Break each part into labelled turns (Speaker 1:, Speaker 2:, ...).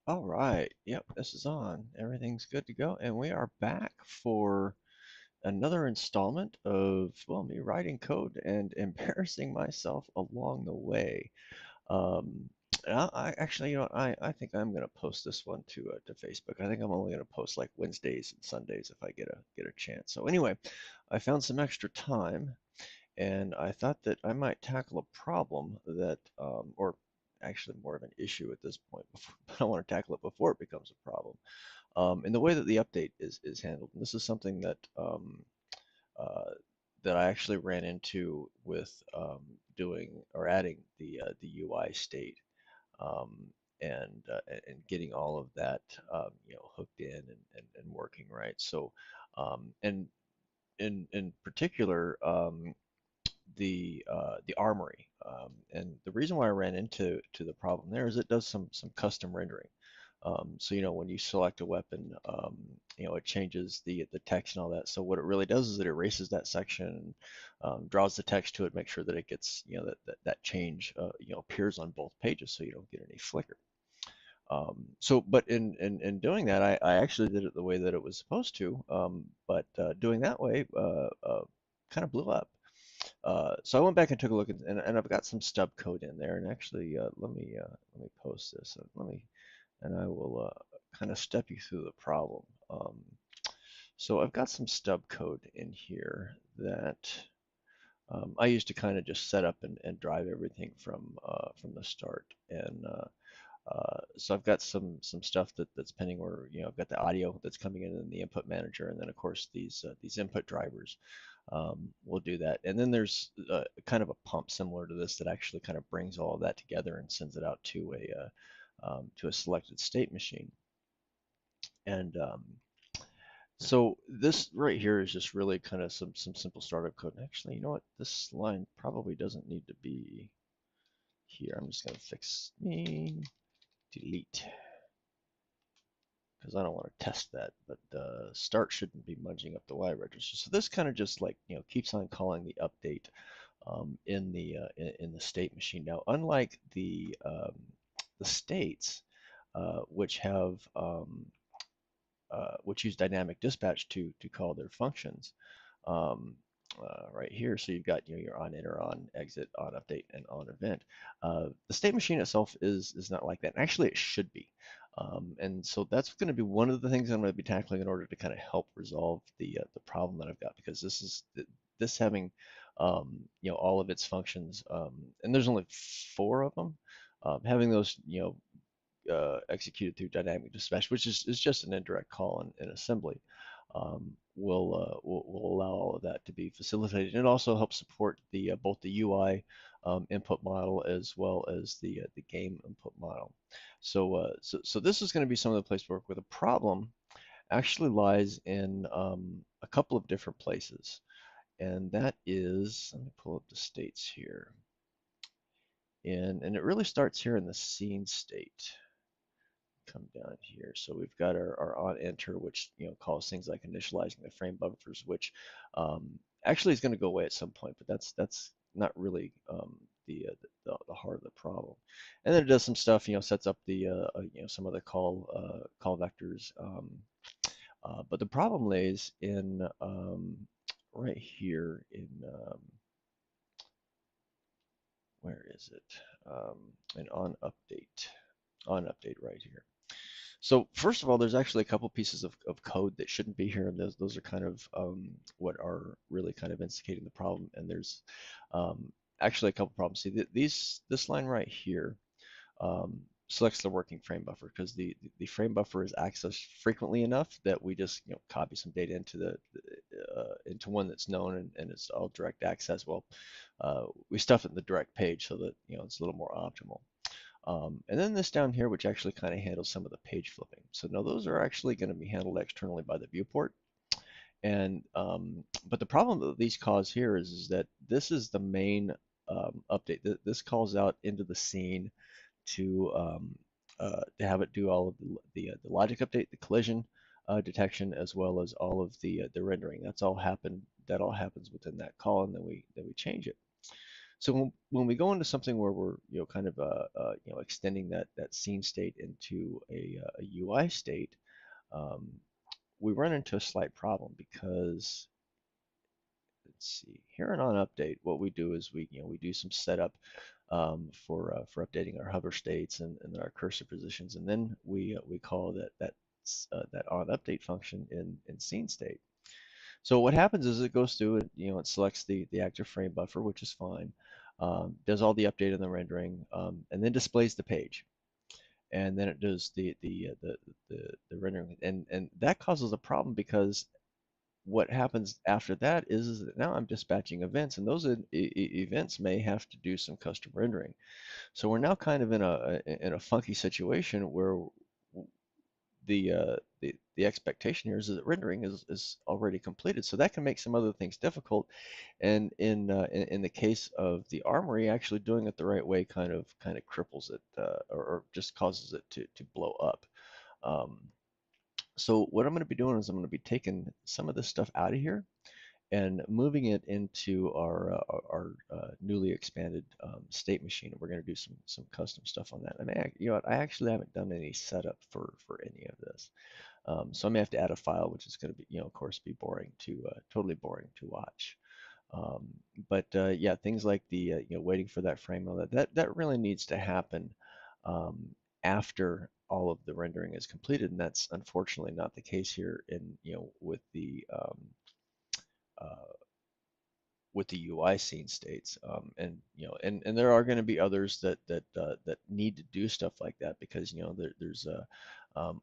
Speaker 1: All right. Yep, this is on. Everything's good to go. And we are back for another installment of, well, me writing code and embarrassing myself along the way. Um, I actually, I think I'm gonna post this one to Facebook. I think I'm only gonna post like Wednesdays and Sundays if I get a chance. So anyway, I found some extra time and I thought that I might tackle a problem that, or actually more of an issue at this point, before, but I want to tackle it before it becomes a problem. In the way that the update is handled. And this is something uh, that I actually ran into with doing or adding the UI state um, and getting all of that hooked in and working right. So and in particular. The armory. And the reason why I ran into the problem there is it does some custom rendering. So when you select a weapon, it changes the text and all that. So what it really does is it erases that section, draws the text to it, make sure that it gets that change appears on both pages, so you don't get any flicker. But in doing that, I actually did it the way that it was supposed to. But doing that way kind of blew up. So I went back and took a look, and I've got some stub code in there. And actually, let me post this. And I will kind of step you through the problem. So I've got some stub code in here that I used to kind of just set up and drive everything from the start. And so I've got some stuff that's pending where I've got the audio that's coming in the input manager, and then of course these input drivers will do that. And then there's kind of a pump similar to this that actually kind of brings all of that together and sends it out to a selected state machine. And so this right here is just really kind of some simple startup code. And actually, you know what? This line probably doesn't need to be here. I'm just going to fix me delete because I don't want to test that. But start shouldn't be munging up the Y register. So this kind of just like keeps on calling the update in the state machine. Now, unlike the states, which have which use dynamic dispatch to call their functions, um, right here. So you've got your on enter, on exit, on update, and on event. The state machine itself is not like that. Actually, it should be. And so that's going to be one of the things I'm going to be tackling in order to kind of help resolve the problem that I've got, because this having all of its functions, and there's only four of them. Having those executed through dynamic dispatch, which is just an indirect call in assembly, will allow all of that to be facilitated. And it also helps support the both the UI input model as well as the game input model. So this is going to be some of the place work where the problem actually lies in a couple of different places, and that is, let me pull up the states here, and it really starts here in the scene state. Come down here. So we've got our on enter, which calls things like initializing the frame buffers, which actually is going to go away at some point, but that's not really the heart of the problem. And then it does some stuff, sets up the some other call vectors. But the problem lays in right here in where is it? And on update right here. So first of all, there's actually a couple pieces of code that shouldn't be here, and those are kind of what are really kind of instigating the problem. And there's actually a couple problems. See, this line right here selects the working frame buffer because the frame buffer is accessed frequently enough that we just copy some data into one that's known, and it's all direct access. Well, we stuff it in the direct page so that it's a little more optimal. And then this down here, which actually kind of handles some of the page flipping. So now those are actually going to be handled externally by the viewport. And but the problem that these cause here is that this is the main update. This calls out into the scene to have it do all of the logic update, the collision detection, as well as all of the rendering. That all happens within that call, and then we change it. So when we go into something where we're kind of extending that scene state into a UI state, um, we run into a slight problem because let's see here and on update, what we do is we do some setup for updating our hover states and our cursor positions, and then we call that on update function in scene state. So what happens is it goes through and it selects the active frame buffer, which is fine, does all the update and the rendering, and then displays the page, and then it does the rendering, and that causes a problem because what happens after that is that now I'm dispatching events, and those events may have to do some custom rendering. So we're now kind of in a funky situation where the expectation here is that rendering is already completed, so that can make some other things difficult. And in the case of the armory, actually doing it the right way kind of cripples it, or just causes it to blow up. Um, so what I'm going to be doing is I'm going to be taking some of this stuff out of here and moving it into our newly expanded state machine. We're going to do some custom stuff on that. I mean, what, I actually haven't done any setup for any of this. So I may have to add a file, which is going to be, of course, be boring to totally boring to watch. Um, but yeah, things like the waiting for that frame, all that really needs to happen um, after all of the rendering is completed, and that's unfortunately not the case here in uh, with the UI scene states. And there are going to be others that need to do stuff like that because there's a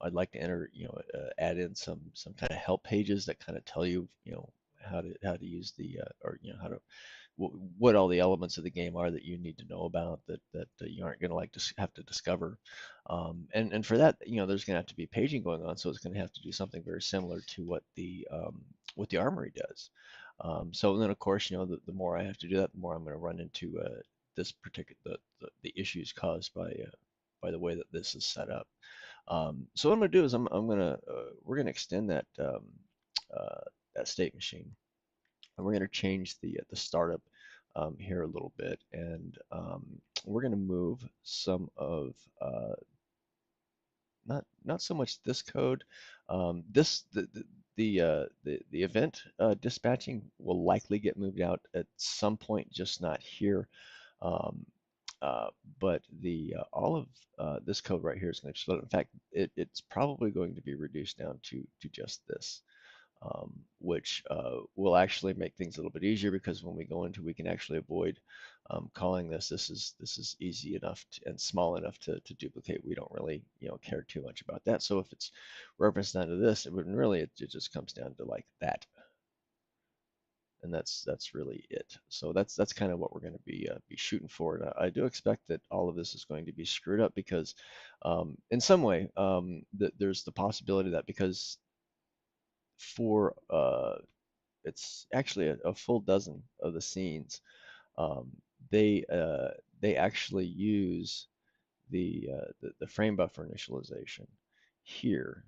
Speaker 1: I'd like to add in some kind of help pages that kind of tell you how to use the or how to what all the elements of the game are that you need to know about that you aren't going to like to have to discover. And for that, there's going to have to be paging going on, so it's going to have to do something very similar to what the armory does. So then, of course, the more I have to do that, the more I'm going to run into this particular the issues caused by the way that this is set up. So what I'm going to do is I'm going to we're going to extend uh, that state machine, and we're going to change the startup here a little bit, and we're going to move some of not so much this code. This the event dispatching will likely get moved out at some point, just not here. Um, uh, but the all of this code right here is going to slow. In fact, it's probably going to be reduced down to just this, which will actually make things a little bit easier because when we go into, we can actually avoid calling this. This is easy enough and small enough to duplicate. We don't really care too much about that. So if it's referenced down to this, it would really it just comes down to like that, and that's really it. So that's kind of what we're going to be shooting for. And I do expect that all of this is going to be screwed up because in some way there's the possibility that because for it's actually a full dozen of the scenes. Um, they actually use the frame buffer initialization here,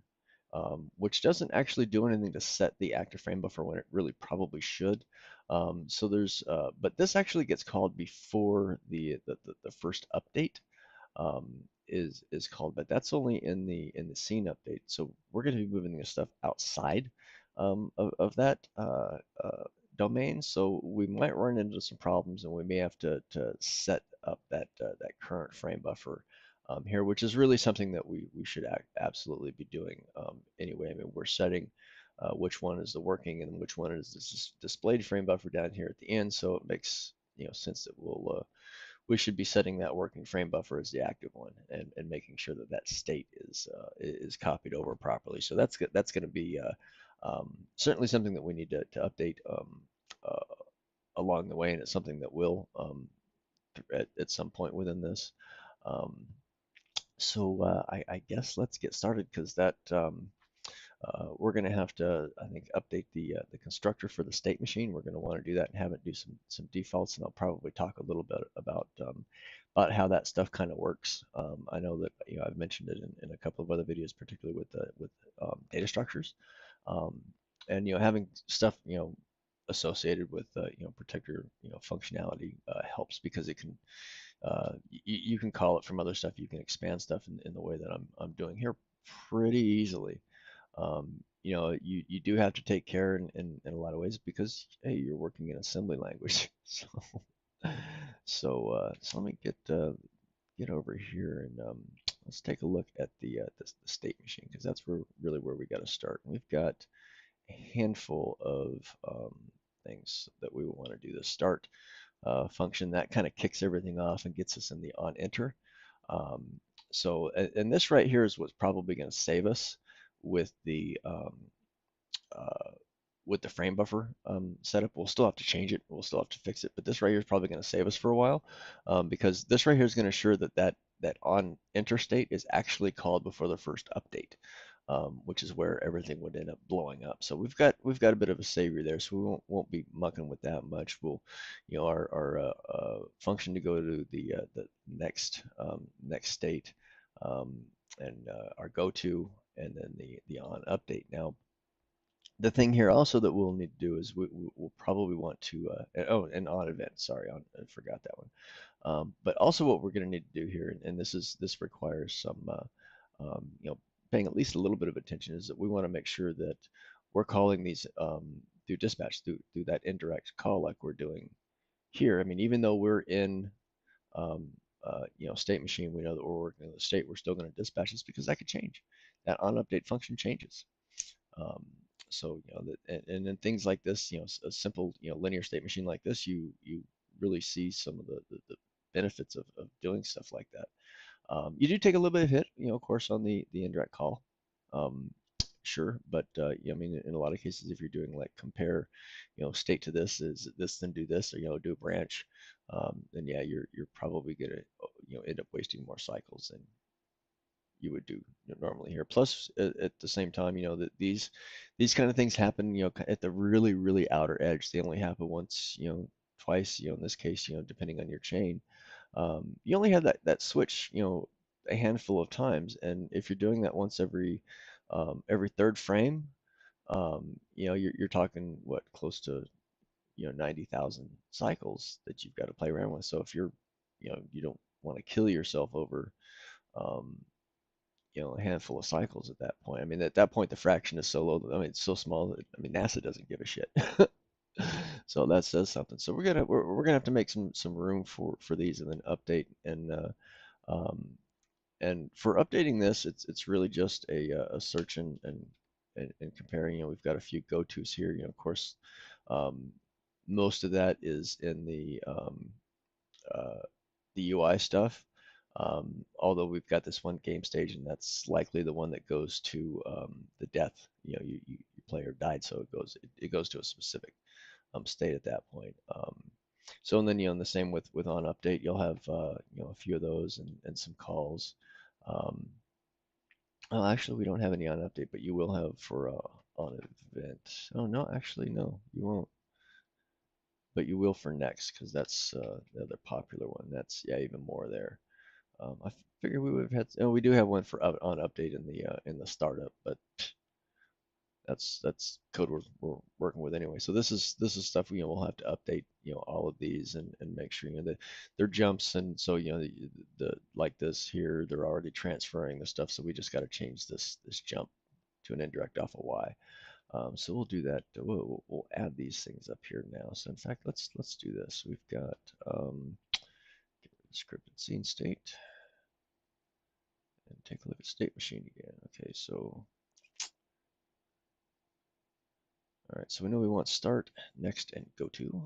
Speaker 1: which doesn't actually do anything to set the active frame buffer when it really probably should. So but this actually gets called before the first update is called, but that's only in the scene update. So we're going to be moving this stuff outside of that domain. So we might run into some problems, and we may have to set up that current frame buffer here, which is really something that we should absolutely be doing anyway. I mean, we're setting which one is the working and which one is this displayed frame buffer down here at the end. So it makes sense that we should be setting that working frame buffer as the active one and making sure that that state is copied over properly. So that's going to be certainly something that we need to update uh, along the way, and it's something that will at some point within this. Um, I guess let's get started because that we're going to have to, I think, update the constructor for the state machine. We're going to want to do that and have it do some defaults, and I'll probably talk a little bit about how that stuff kind of works. I know that I've mentioned it in a couple of other videos, particularly with data structures, um, and having stuff associated with protector functionality helps because it can you can call it from other stuff. You can expand stuff in the way that I'm doing here pretty easily. You do have to take care in a lot of ways because hey, you're working in assembly language. So let me get over here and let's take a look at the state machine because that's really where we got to start. We've got a handful of things that we want to do. The start function that kind of kicks everything off and gets us in the on enter. Um, and this right here is what's probably going to save us with uh, the frame buffer setup. We'll still have to change it. We'll still have to fix it. But this right here is probably going to save us for a while because this right here is going to ensure that on enter state is actually called before the first update, which is where everything would end up blowing up. So we've got a bit of a savior there. So we won't be mucking with that much. We'll, our function to go to the next state and our go to and then the on update. Now the thing here also that we'll need to do is we'll probably want to and on event, sorry, I forgot that one. But also what we're going to need to do here, and this requires some paying at least a little bit of attention, is that we want to make sure that we're calling these through dispatch through that indirect call like we're doing here. I mean, even though we're in um, state machine, we know that we're working in the state, we're still going to dispatch this because that could change. That on update function changes. Um, so and then things like this, a simple linear state machine like this, you really see some of the benefits of doing stuff like that. You do take a little bit of hit, of course, on the indirect call, um, sure, but I mean, in a lot of cases, if you're doing like compare, state to this is this, then do this, or do a branch, then yeah, you're probably gonna end up wasting more cycles than you would do normally here. Plus, at the same time, that these kind of things happen, at the really, really outer edge. They only happen once, twice, in this case, depending on your chain. You only have that switch, a handful of times, and if you're doing that once every third frame, you're talking what close to 90,000 cycles that you've got to play around with. So if you don't want to kill yourself over um, a handful of cycles at that point. I mean, at that point, the fraction is so low. I mean, it's so small that I mean, NASA doesn't give a shit. So that says something. So we're gonna have to make some room for these and then update um, and for updating this, it's really just a search and comparing. We've got a few go-tos here. Of course, um, most of that is in uh, the UI stuff. Although we've got this one game stage, and that's likely the one that goes to the death. Your player died, so it goes to a specific state at that point. So and then the same with on update, you'll have a few of those and some calls. Um, well, actually, we don't have any on update, but you will have for on event. Oh no, actually no, you won't. But you will for next because that's the other popular one. That's yeah, even more there. I figured we would have had. Oh, we do have one for on update in the startup, but that's code we're working with anyway. So this is stuff we'll have to update all of these and make sure that they're jumps, and so the like this here they're already transferring the stuff, so we just got to change this jump to an indirect off of Y. So we'll do that. We'll add these things up here now. So in fact, let's do this. We've got scripted scene state and take a look at state machine again. Okay, so all right, so we know we want start, next, and go to.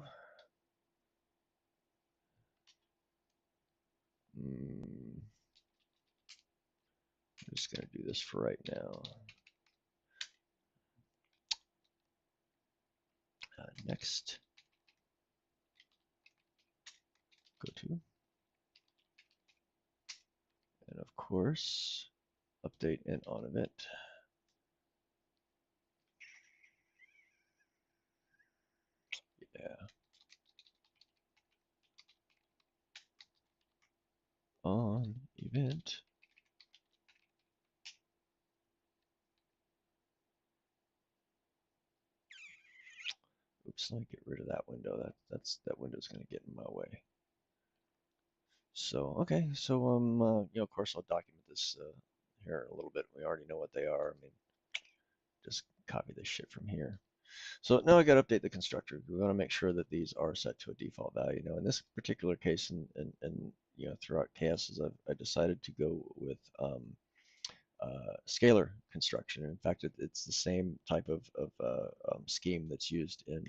Speaker 1: I'm just going to do this for right now. Next, go to, and of course, update and on event. Yeah, on event. oops, let me get rid of that window. That window's going to get in my way. So okay, so of course I'll document this here in a little bit. We already know what they are. I mean, just copy this shit from here. So now I got to update the constructor. We want to make sure that these are set to a default value. Now in this particular case, and throughout chaos, I decided to go with scalar construction. In fact, it's the same type of scheme that's used in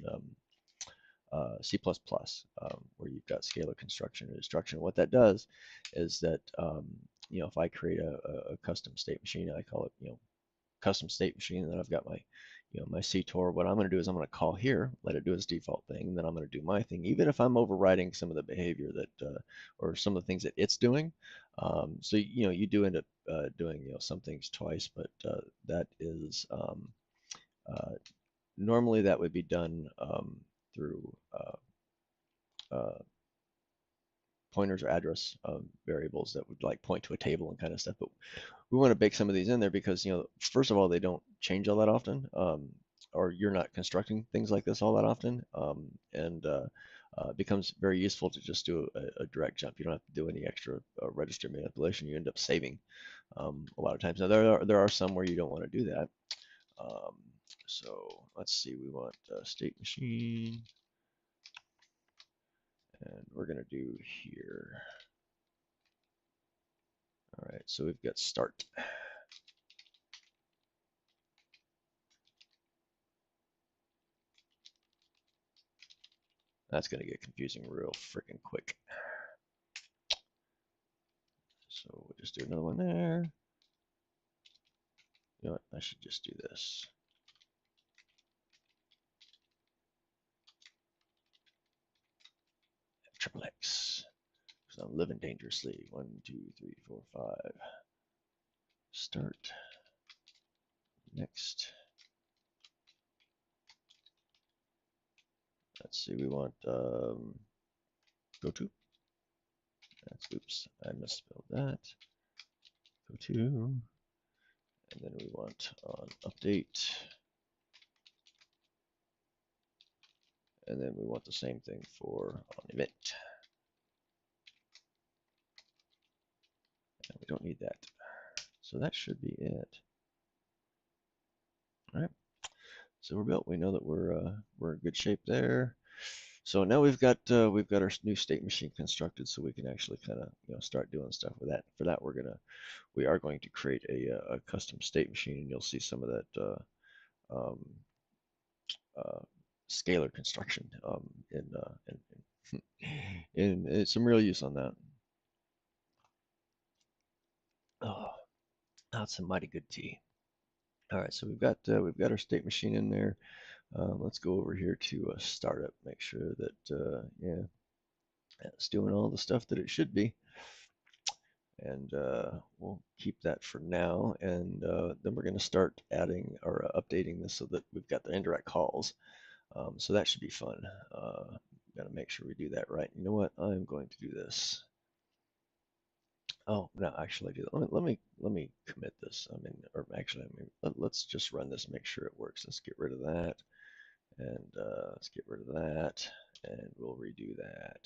Speaker 1: C++, where you've got scalar construction and instruction. What that does is that if I create a custom state machine, I call it custom state machine, and then I've got my my CTOR. What I'm going to do is I'm going to call here, let it do its default thing, and then I'm going to do my thing, even if I'm overriding some of the behavior that or some of the things that it's doing. So you do end up doing some things twice, but that is normally that would be done through uh, pointers or address variables that would like point to a table and kind of stuff. But we want to bake some of these in there because first of all, they don't change all that often, or you're not constructing things like this all that often, and it becomes very useful to just do a direct jump. You don't have to do any extra register manipulation. You end up saving a lot of times. Now there are some where you don't want to do that. Um, so let's see. We want state machine, and we're gonna do here. All right, so we've got start. That's going to get confusing real freaking quick. So we'll just do another one there. You know what? I should just do this. Triple X. Because I'm living dangerously. 1, 2, 3, 4, 5. Start. Next. Let's see. We want go to. That's oops. I misspelled that. Go to. And then we want on update. And then we want the same thing for on event. And we don't need that. So that should be it. All right. So we're built. We know that we're in good shape there. So now we've got our new state machine constructed, so we can actually kind of start doing stuff with that. For that, we are going to create a custom state machine, and you'll see some of that um, uh, scalar construction in some real use on that. Oh, that's some mighty good tea. All right, so we've got our state machine in there. Let's go over here to startup, make sure that yeah, it's doing all the stuff that it should be. And we'll keep that for now. And then we're going to start adding or updating this so that we've got the indirect calls. So that should be fun. Got to make sure we do that right. You know what? I'm going to do this. Oh no, actually, I do that. Let me commit this. I mean, or actually, I mean, let's just run this, make sure it works. Let's get rid of that, and let's get rid of that, and we'll redo that.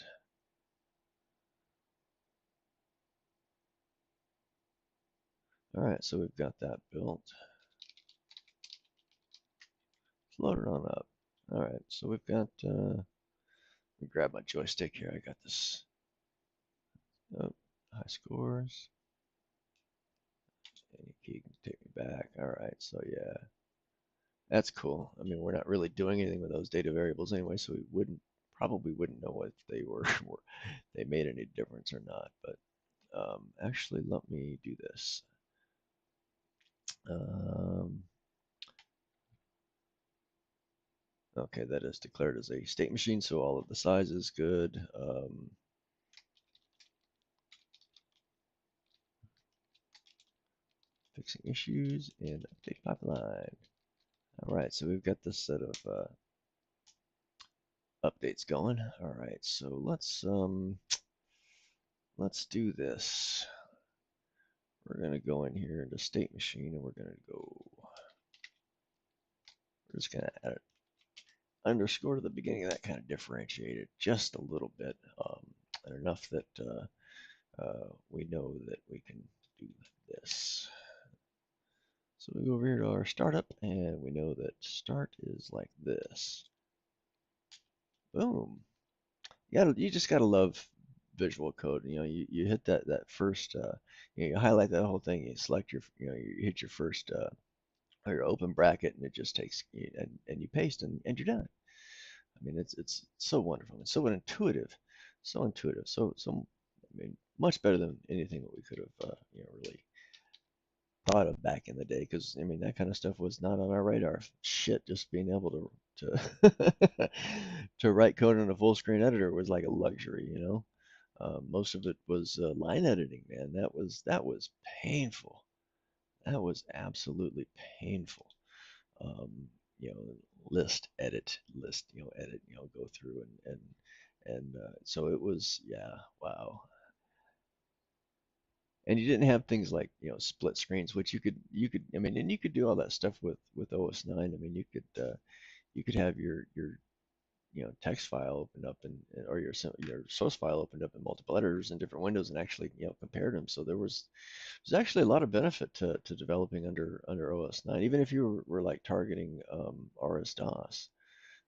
Speaker 1: All right, so we've got that built. Load it on up. All right, so we've got. Let me grab my joystick here. I got this. Oh, high scores. Any key can take me back. All right, so yeah, that's cool. I mean, we're not really doing anything with those data variables anyway, so we probably wouldn't know if they were they made any difference or not. But actually, let me do this. Um, okay, that is declared as a state machine, so all of the size is good. Fixing issues and update pipeline. All right, so we've got this set of updates going. All right, so let's do this. We're gonna go in here into state machine, and we're just gonna add it. underscore to the beginning of that kind of differentiated just a little bit, and enough that we know that we can do this. So we go over here to our startup, and we know that start is like this. Boom. You just gotta love visual code. You hit that first, you highlight that whole thing, you select you hit your first or your open bracket, and it just takes, and you paste, and you're done. I mean, it's so wonderful. It's so intuitive, so intuitive, so. I mean, much better than anything that we could have, really thought of back in the day. Because I mean, that kind of stuff was not on our radar. Shit, just being able to to write code in a full screen editor was like a luxury. Most of it was line editing, man. That was painful. That was absolutely painful. Um, you know, edit, go through and so it was, yeah, wow. And you didn't have things like, split screens, which you could, I mean, and you could do all that stuff with OS 9. I mean, you could have your text file opened up or your source file opened up in multiple editors in different windows and actually compared them. So there's actually a lot of benefit to developing under OS 9, even if you were like targeting RS-DOS.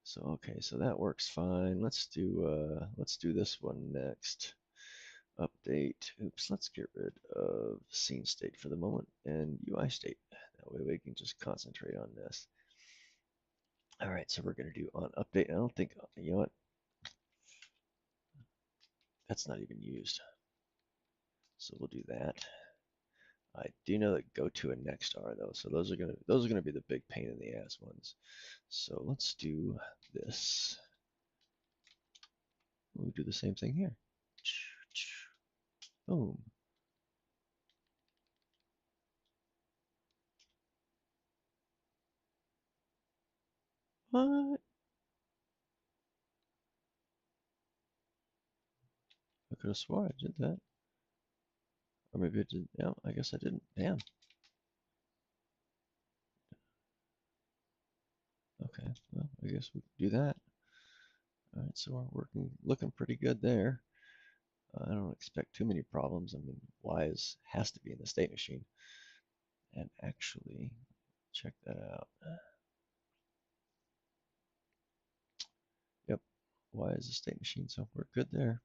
Speaker 1: So okay, so that works fine. Let's do this one next. Update. Oops, let's get rid of scene state for the moment and UI state. That way we can just concentrate on this. All right, so we're going to do on update. I don't think, you know what? That's not even used. So we'll do that. I do know that go to and next are though, so those are gonna be the big pain in the ass ones. So let's do this. We'll do the same thing here. Boom. What? I could have swore I did that. Or maybe I didn't. Yeah, I guess I didn't. Damn. Okay, well, I guess we can do that. All right, so we're looking pretty good there. I don't expect too many problems. I mean, has to be in the state machine. And actually, check that out. Yep, Y is the state machine, so we're good there.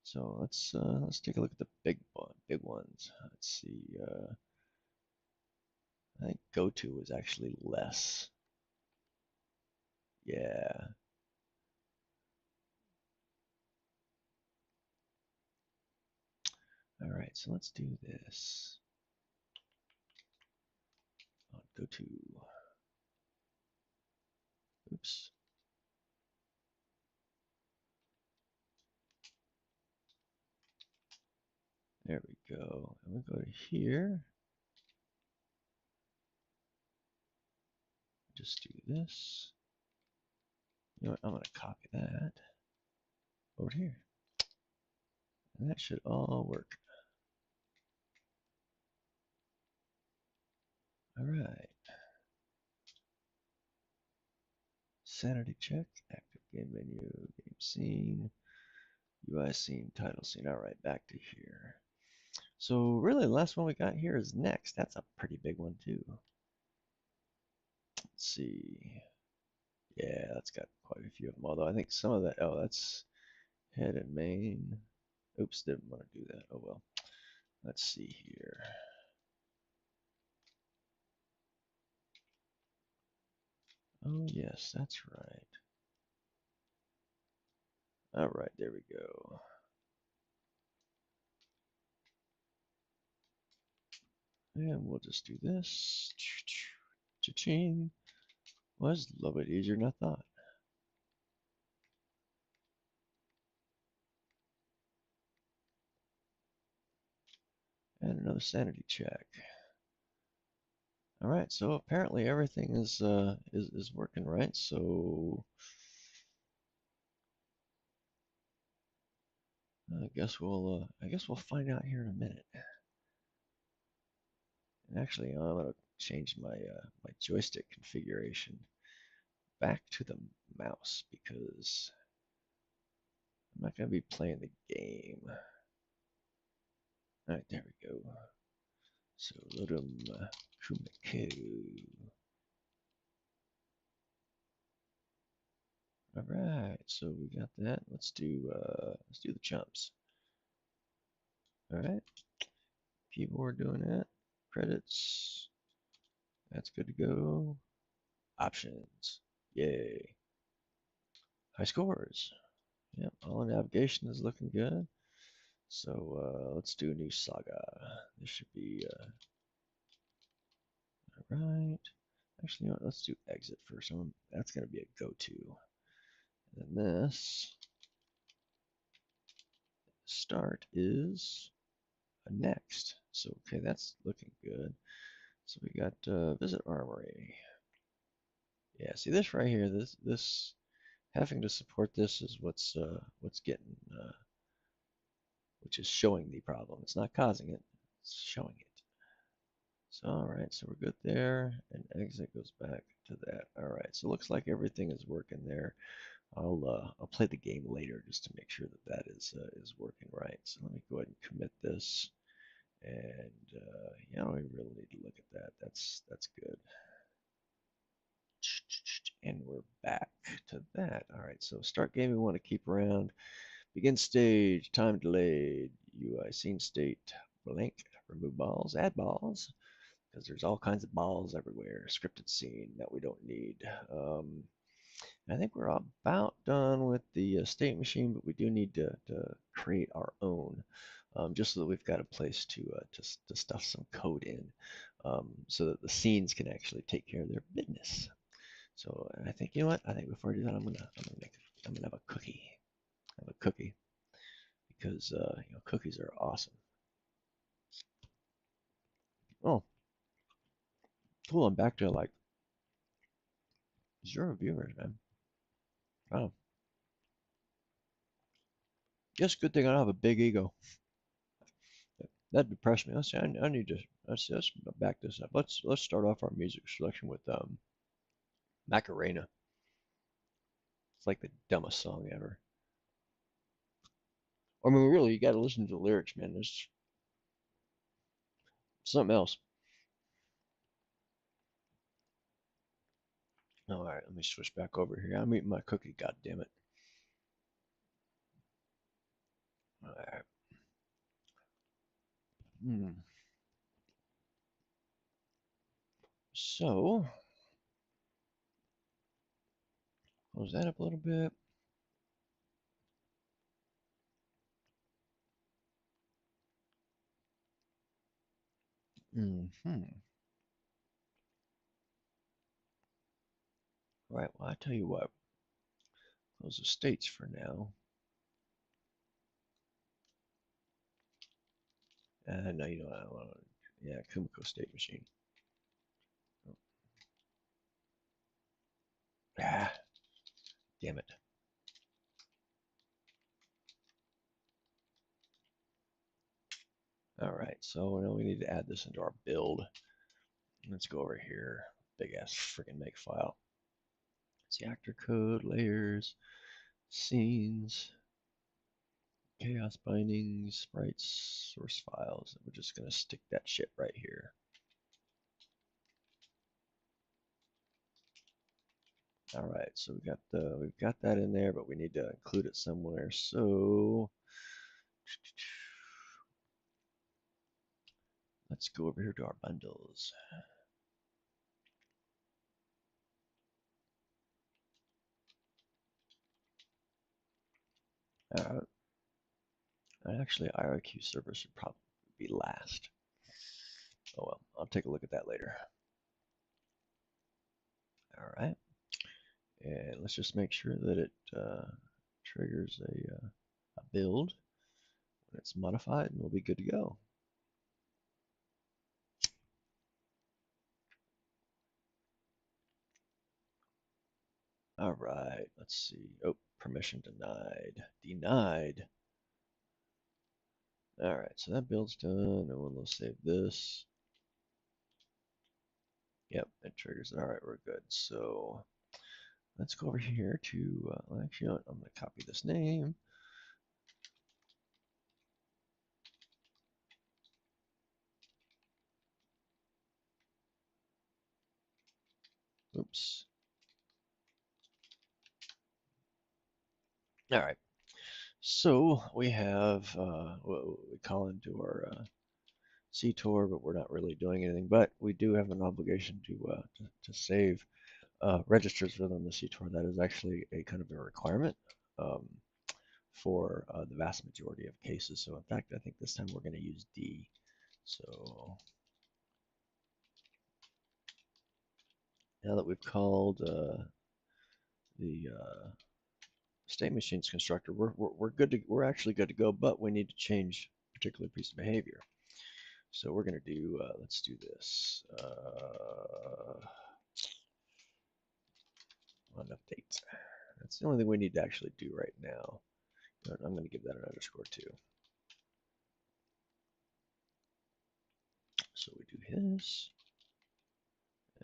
Speaker 1: So let's take a look at the big ones. Let's see. I think go-to was actually less. Yeah. All right, so let's do this. On go-to. Oops. There we go. And we go to here. Just do this. You know what? I'm gonna copy that over here. And that should all work. All right. Sanity check, active game menu, game scene, UI scene, title scene. All right, back to here. So really, the last one we got here is next. That's a pretty big one too. Let's see. Yeah, that's got quite a few of them. Although I think some of that, oh, that's head and main. Oops, didn't want to do that. Oh well. Let's see here. Oh yes, that's right. All right, there we go. And we'll just do this. Cha-ching. Was a little bit easier than I thought. And another sanity check. All right, so apparently everything is working right. So I guess we'll find out here in a minute. And actually, I'm gonna change my joystick configuration back to the mouse because I'm not going to be playing the game. All right, there we go. So Rotom Kumiko. All right, so we got that. Let's do the chumps. All right, keyboard doing that. Credits. That's good to go. Options. Yay. High scores. Yep, all navigation is looking good. So let's do a new saga. This should be all right. Actually, you know what? Let's do exit first. That's gonna be a go-to. And then this start is a next. So okay, that's looking good. So we got visit armory. Yeah, see this right here. This having to support this is what's getting which is showing the problem. It's not causing it. It's showing it. So, all right, so we're good there, and exit goes back to that. All right, so it looks like everything is working there. I'll play the game later just to make sure that that is working right. So let me go ahead and commit this, and yeah, I don't even really need to look at that. That's good. And we're back to that. All right, so start game we want to keep around. Begin stage, time delayed, UI scene state, blank, remove balls, add balls, because there's all kinds of balls everywhere. Scripted scene that we don't need. I think we're about done with the state machine, but we do need to create our own, just so that we've got a place to stuff some code in, so that the scenes can actually take care of their business. So I think you know what? I think before I do that, I'm gonna have a cookie. Have a cookie because you know cookies are awesome. Oh, cool! I'm back to like 0 viewers, man. Wow. Just good thing I don't have a big ego. That depressed me. I need to let's back this up. Let's start off our music selection with Macarena. It's like the dumbest song ever. I mean, really, you got to listen to the lyrics, man. There's something else. All right, let me switch back over here. I'm eating my cookie. God damn it. All right. Hmm. So close that up a little bit. Hmm. All right. Well, I tell you what. Close the states for now. No, you know I want to. Yeah, Kumiko state machine. Ah, damn it. All right, so now we need to add this into our build. Let's go over here. Big ass freaking make file. It's the actor code, layers, scenes, chaos bindings, sprites, source files. We're just gonna stick that shit right here. All right, so we've got that in there, but we need to include it somewhere. So let's go over here to our bundles. All right. Actually, IRQ server should probably be last. Oh well, I'll take a look at that later. All right, and let's just make sure that it triggers a build when it's modified, and we'll be good to go. All right, let's see. Oh, permission denied. Denied. All right, so that build's done, and we'll save this. Yep, it triggers it. All right, we're good. So let's go over here to, actually, I'm going to copy this name. Oops. All right. So we have what we call into our CTOR, but we're not really doing anything. But we do have an obligation to save registers within the CTOR. That is actually a kind of a requirement um, for the vast majority of cases. So in fact, I think this time we're going to use D. So now that we've called the state machines constructor, we're good to we're actually good to go, but we need to change a particular piece of behavior. So we're gonna do let's do this on update. That's the only thing we need to actually do right now. But I'm gonna give that an underscore too. So we do his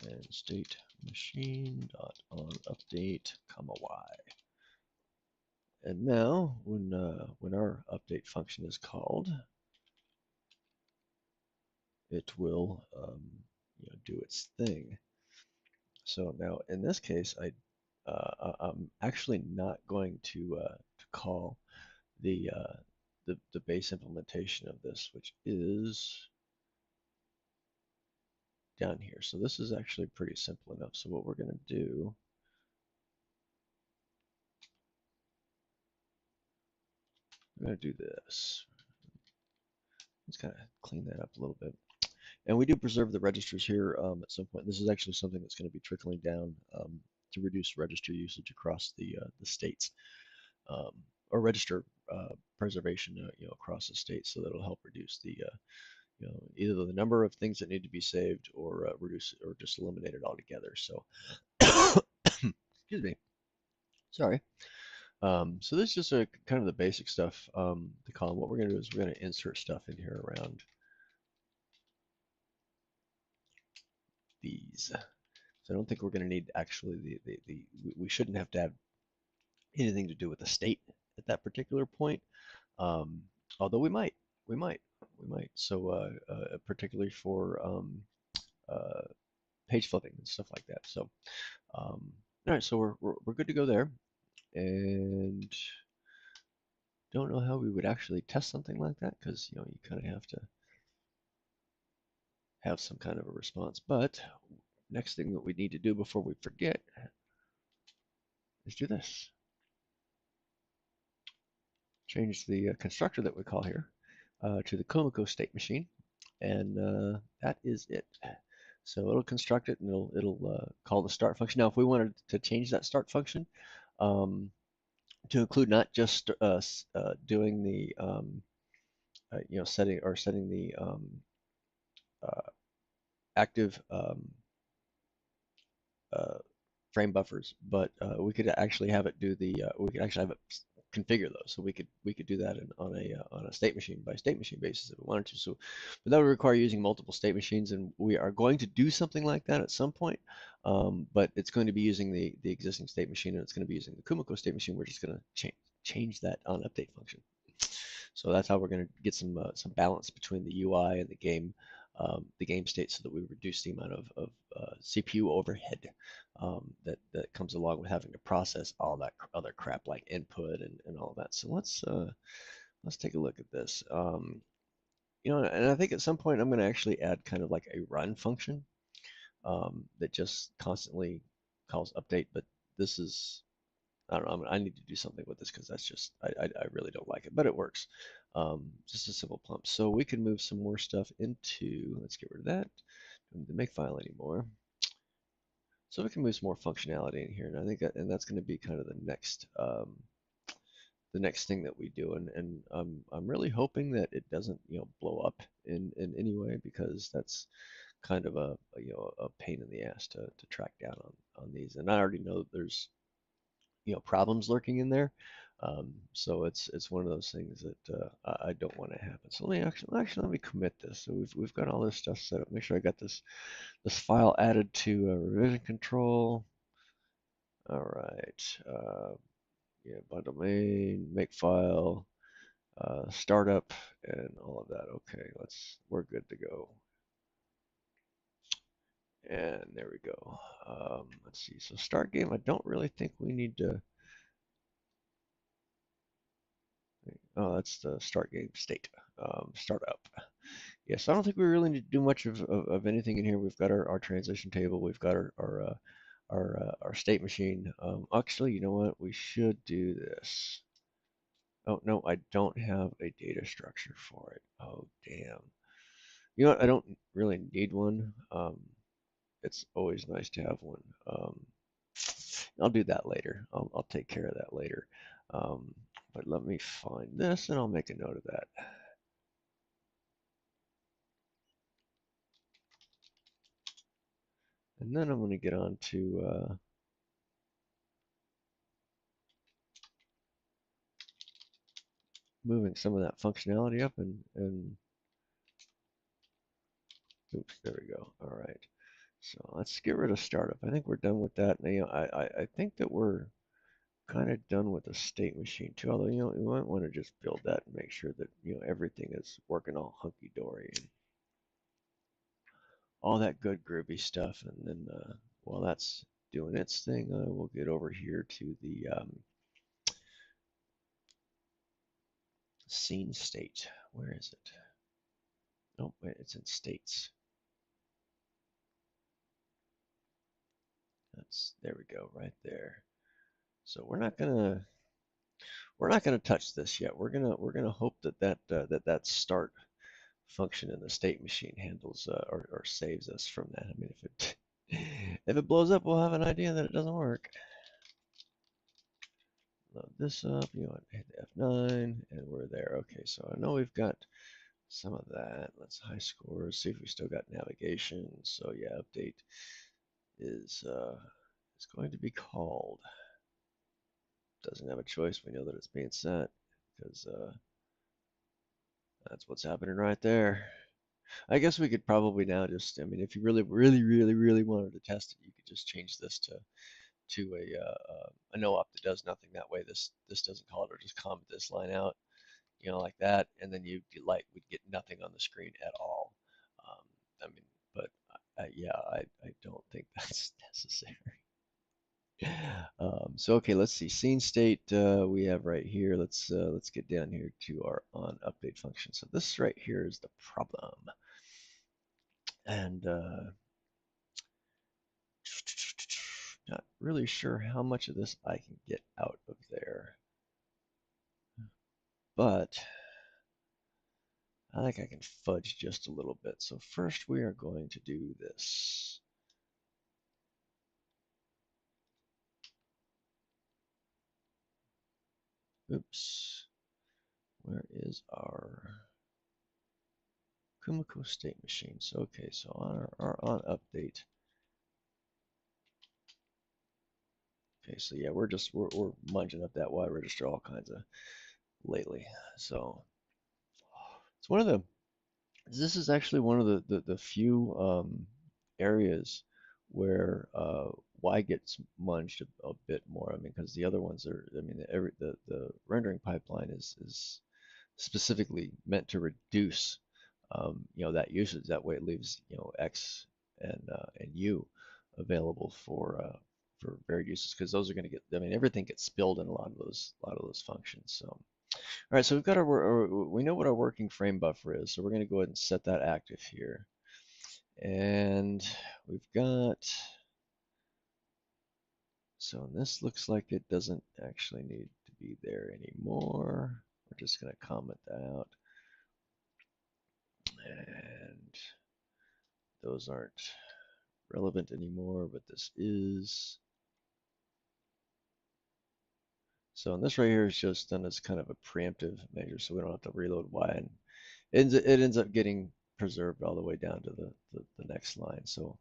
Speaker 1: and state machine dot on update comma y. And now when our update function is called, it will do its thing. So now in this case, I'm actually not going to call the the base implementation of this, which is down here. So this is actually pretty simple enough. So what we're going to do, we're going to do this. Let's kind of clean that up a little bit. And we do preserve the registers here at some point. This is actually something that's going to be trickling down to reduce register usage across the states, um, or register preservation, across the state. So that'll help reduce the either the number of things that need to be saved or reduce or just eliminate it altogether. So, excuse me. Sorry. So this is just a kind of the basic stuff to column. What we're going to do is we're going to insert stuff in here around these. So I don't think we're going to need actually we shouldn't have to have anything to do with the state at that particular point. Um, Although we might, we might. So particularly for uh, page flipping and stuff like that. So all right, so we're good to go there, and don't know how we would actually test something like that because you kind of have to have some kind of a response. But next thing that we need to do before we forget is do this. Change the constructor that we call here to the Kumiko state machine, and that is it. So it'll construct it and it'll call the start function. Now, if we wanted to change that start function um, to include not just doing the setting the uh, active uh, frame buffers, but we could actually have it do the we could actually have it configure those. So we could do that on a state machine by state machine basis if we wanted to. So, but that would require using multiple state machines, and we are going to do something like that at some point. But it's going to be using the existing state machine, and it's going to be using the Kumiko state machine. We're just going to change that on update function. So that's how we're going to get some balance between the UI and the game state, so that we reduce the amount of CPU overhead that comes along with having to process all that other crap like input and all of that. So let's take a look at this. And I think at some point I'm going to actually add kind of like a run function that just constantly calls update. But this is I don't know. I need to do something with this because that's just I really don't like it, but it works. Just a simple pump. So we can move some more stuff into. Let's get rid of that. Don't need to make file anymore. So we can move some more functionality in here, and I think that's going to be kind of the next thing that we do, and I'm really hoping that it doesn't blow up in any way, because that's kind of a pain in the ass to track down on these, and I already know that there's problems lurking in there. So it's one of those things that I don't want to happen. So let me commit this. So we've got all this stuff set up. Make sure I got this file added to revision control. All right. Yeah, by domain, make file, startup, and all of that. Okay, we're good to go. And there we go. Let's see. So start game, I don't really think we need to. Oh, that's the start game state. Startup. Yes, I don't think we really need to do much of anything in here. We've got our transition table. We've got our state machine. Actually, you know what? We should do this. Oh, no, I don't have a data structure for it. Oh, damn. You know what? I don't really need one. It's always nice to have one. I'll do that later. I'll take care of that later. Um, but let me find this and I'll make a note of that. And then I'm going to get on to moving some of that functionality up and oops, there we go. All right. So let's get rid of startup. I think we're done with that. Now, I think that we're kind of done with the state machine too. Although, you might want to just build that and make sure that, everything is working all hunky dory and all that good groovy stuff. And then while that's doing its thing, we'll get over here to the scene state. Where is it? Oh, wait, it's in states. There we go, right there. So we're not gonna touch this yet. We're gonna hope that start function in the state machine handles or saves us from that. I mean, if it blows up, we'll have an idea that it doesn't work. Load this up. Hit F9, and we're there. Okay, so I know we've got some of that. Let's high scores. See if we still got navigation. So yeah, update is going to be called. Doesn't have a choice. We know that it's being sent because that's what's happening right there. I guess we could probably now just, I mean, if you really, really, really, really wanted to test it, you could just change this to a no op that does nothing. That way, this doesn't call it, or just comment this line out, like that, and then would get nothing on the screen at all. I mean, but yeah, I don't think that's necessary. So okay, let's see. Scene state we have right here. Let's get down here to our on update function. So this right here is the problem, and not really sure how much of this I can get out of there, but I think I can fudge just a little bit. So first we are going to do this. Oops. Where is our Kumiko state machine? So okay, so on our on update. Okay, so yeah, we're munging up that Y register all kinds of lately. So it's one of the this is actually one of the few areas where Y gets munged a bit more. I mean, because the other ones are, I mean, the rendering pipeline is specifically meant to reduce that usage. That way, it leaves X and U available for varied uses because those are going to get. I mean, everything gets spilled in a lot of those functions. So, all right, so we've got we know what our working frame buffer is, so we're going to go ahead and set that active here, and we've got. So this looks like it doesn't actually need to be there anymore. We're just going to comment that out. And those aren't relevant anymore, but this is. So this right here is just done as kind of a preemptive measure, so we don't have to reload Y, and it ends up getting preserved all the way down to the next line. So,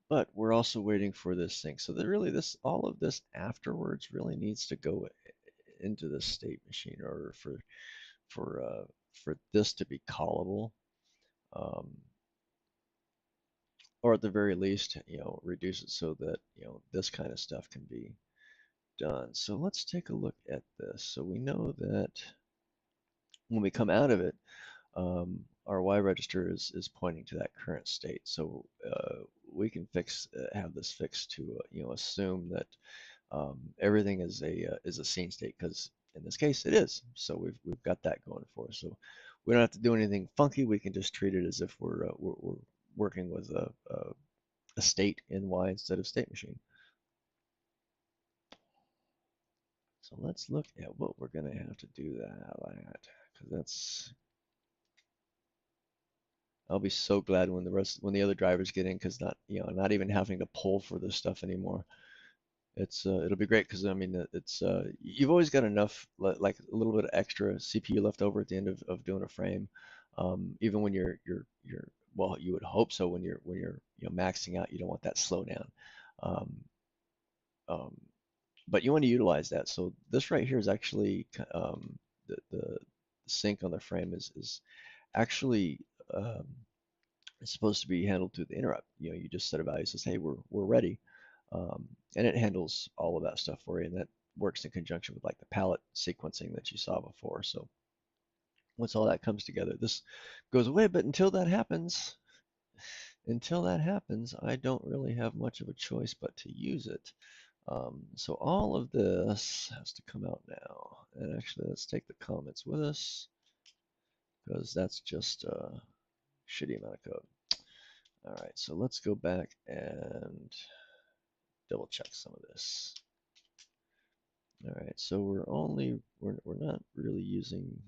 Speaker 1: but we're also waiting for this thing. So that really all of this afterwards really needs to go into the state machine in order for this to be callable. Um, or at the very least, reduce it so that, this kind of stuff can be done. So let's take a look at this. So we know that when we come out of it, our Y register is pointing to that current state. So we can have this fixed to assume that everything is a scene state, because in this case it is. So we've got that going for us. So we don't have to do anything funky. We can just treat it as if we're working with a state in Y instead of state machine. So let's look at what we're going to have to do that, because I'll be so glad when the other drivers get in, because not even having to pull for this stuff anymore. It'll be great, because I mean you've always got enough, like a little bit of extra CPU left over at the end of doing a frame, even when you're well, you would hope so when you're maxing out. You don't want that slowdown. Um, um, but you want to utilize that. So this right here is actually the sync on the frame is actually um, it's supposed to be handled through the interrupt. You just set a value, says, hey, we're ready, um, and it handles all of that stuff for you, and that works in conjunction with like the palette sequencing that you saw before. So once all that comes together, this goes away. But until that happens, I don't really have much of a choice but to use it. So all of this has to come out now. And actually, let's take the comments with us, because that's just a shitty amount of code. All right, so let's go back and double check some of this. All right, so we're not really using.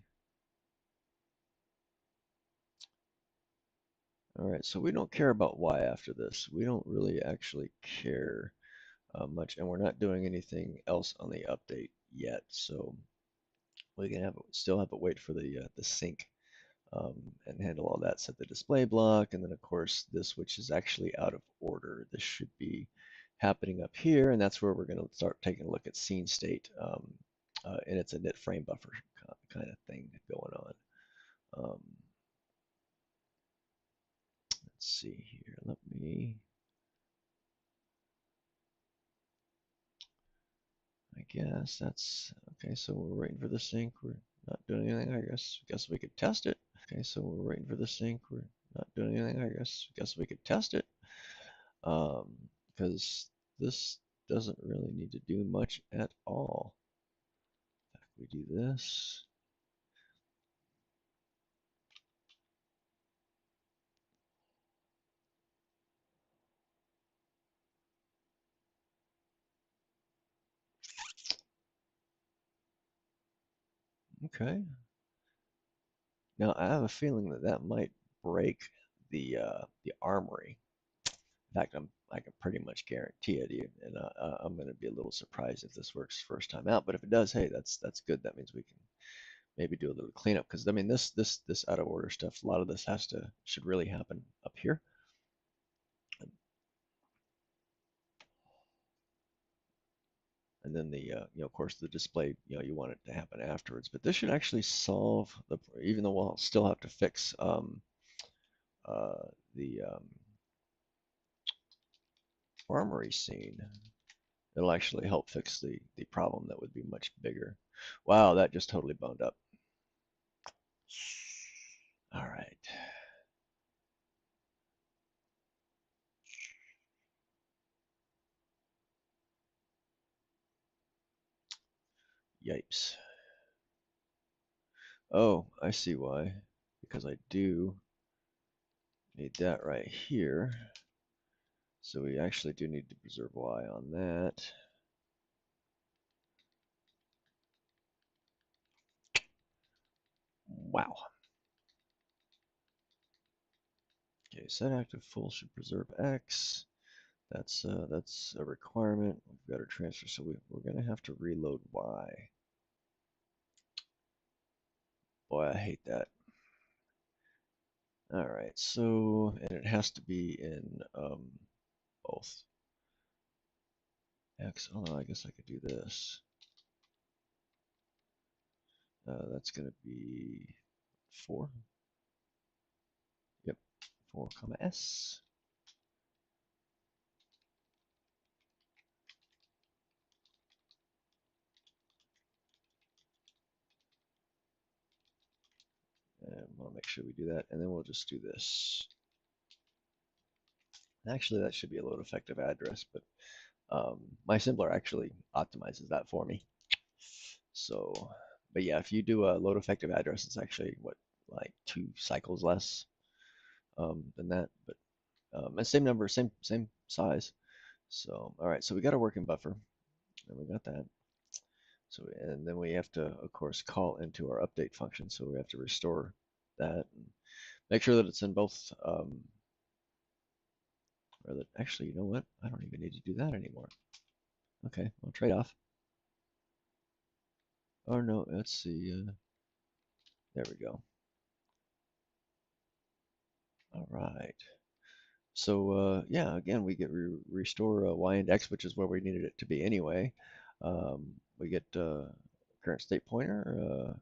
Speaker 1: All right, so we don't care about Y after this. We don't really actually care much, and we're not doing anything else on the update yet. So we can still have it wait for the sync, and handle all that. Set the display block, and then of course this, which is actually out of order. This should be happening up here, and that's where we're going to start taking a look at scene state, and it's a knit frame buffer kind of thing going on. Let's see here. I guess that's okay. So we're waiting for the sync. We're not doing anything. I guess we could test it. Okay, so we're waiting for the sync. We're not doing anything. I guess we could test it. Um, because this doesn't really need to do much at all. We do this. Okay. Now I have a feeling that that might break the armory. In fact, I can pretty much guarantee it, and I'm going to be a little surprised if this works first time out. But if it does, hey, that's good. That means we can maybe do a little cleanup, because I mean this out of order stuff. A lot of this should really happen up here. And then of course, the display, you want it to happen afterwards. But this should actually solve even though we'll still have to fix the armory scene. It'll actually help fix the problem that would be much bigger. Wow, that just totally boned up. All right. Yipes. Oh, I see why. Because I do need that right here. So we actually do need to preserve Y on that. Wow. Okay, set active full should preserve X. That's a requirement. We've got our transfer, so we're gonna have to reload Y. Boy, I hate that. All right, so and it has to be in both X. Oh, no, I guess I could do this. That's gonna be 4. Yep, 4 comma S. want to make sure we do that, and then we'll just do this. Actually, that should be a load effective address, but my assembler actually optimizes that for me. So, but yeah, if you do a load effective address, it's actually what, like 2 cycles less than that, but and same number, same size. So, all right, so we got a working buffer, and we got that. So, and then we have to, of course, call into our update function. So we have to restore that and make sure that it's in both. Or that actually, you know what? I don't even need to do that anymore. Okay, well, trade off. Oh no, let's see. There we go. All right. So yeah, again, we get restore y and x, which is where we needed it to be anyway. We get current state pointer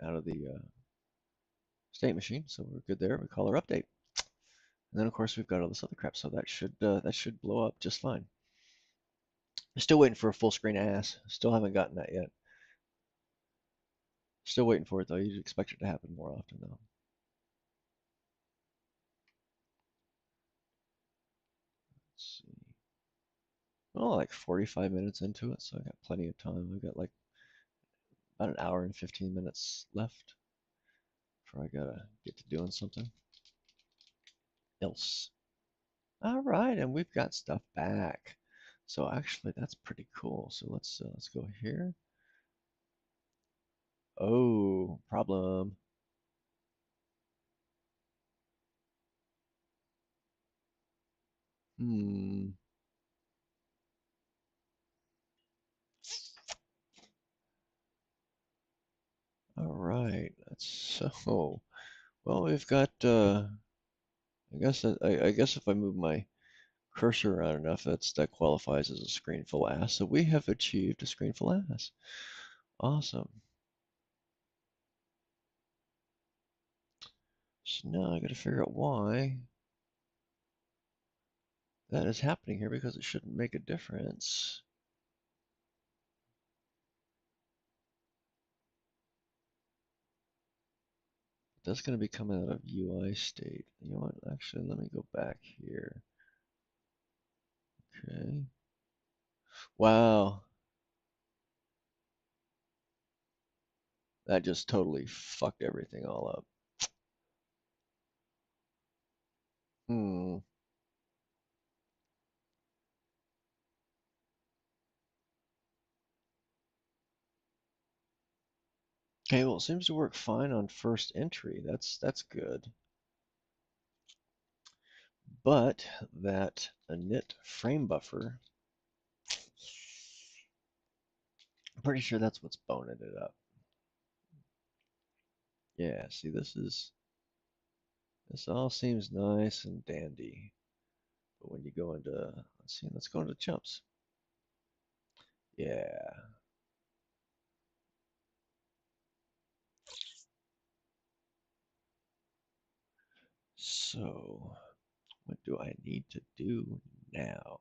Speaker 1: out of the state machine, so we're good there. We call our update, and then of course we've got all this other crap, so that should blow up just fine. Still waiting for a full screen ass. Still haven't gotten that yet. Still waiting for it though. You'd expect it to happen more often though. Let's see. Well, like 45 minutes into it, so I got plenty of time. I've got like about an hour and 15 minutes left before I gotta get to doing something else. All right, and we've got stuff back. So actually, that's pretty cool. So let's go here. Oh, problem. Hmm. All right. That's so. Well, we've got. I guess if I move my cursor around enough, that qualifies as a screen full ass. So we have achieved a screen full ass. Awesome. So now I got to figure out why that is happening here because it shouldn't make a difference. That's going to be coming out of UI state. You know what? Actually, let me go back here. Okay. Wow. That just totally fucked everything all up. Hmm. Okay, well, it seems to work fine on first entry. That's good. But that init frame buffer, I'm pretty sure that's what's boning it up. Yeah, see, this all seems nice and dandy. But when you go into, let's go into chumps. Yeah. So, what do I need to do now?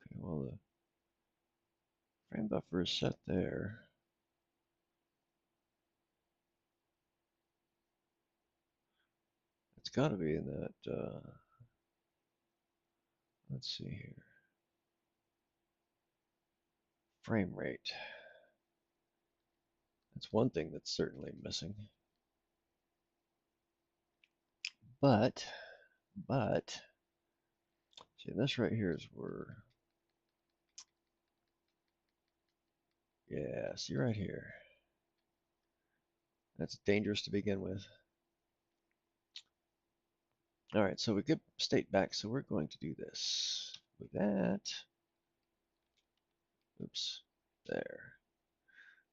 Speaker 1: Okay, well, the frame buffer is set there. It's got to be in that, let's see here. Frame rate. That's one thing that's certainly missing. But, but, see, this right here is where, yeah, see right here. That's dangerous to begin with. All right, so we get state back, so we're going to do this. With that, oops, there.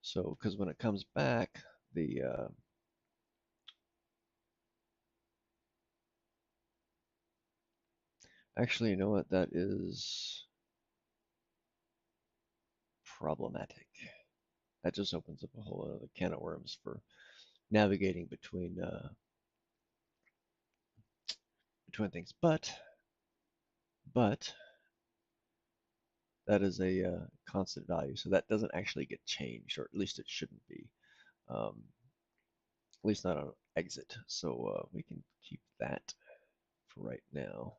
Speaker 1: So, because when it comes back, the actually, you know what? That is problematic. That just opens up a whole other can of worms for navigating between things. But that is a constant value, so that doesn't actually get changed, or at least it shouldn't be. At least not on exit. So we can keep that for right now.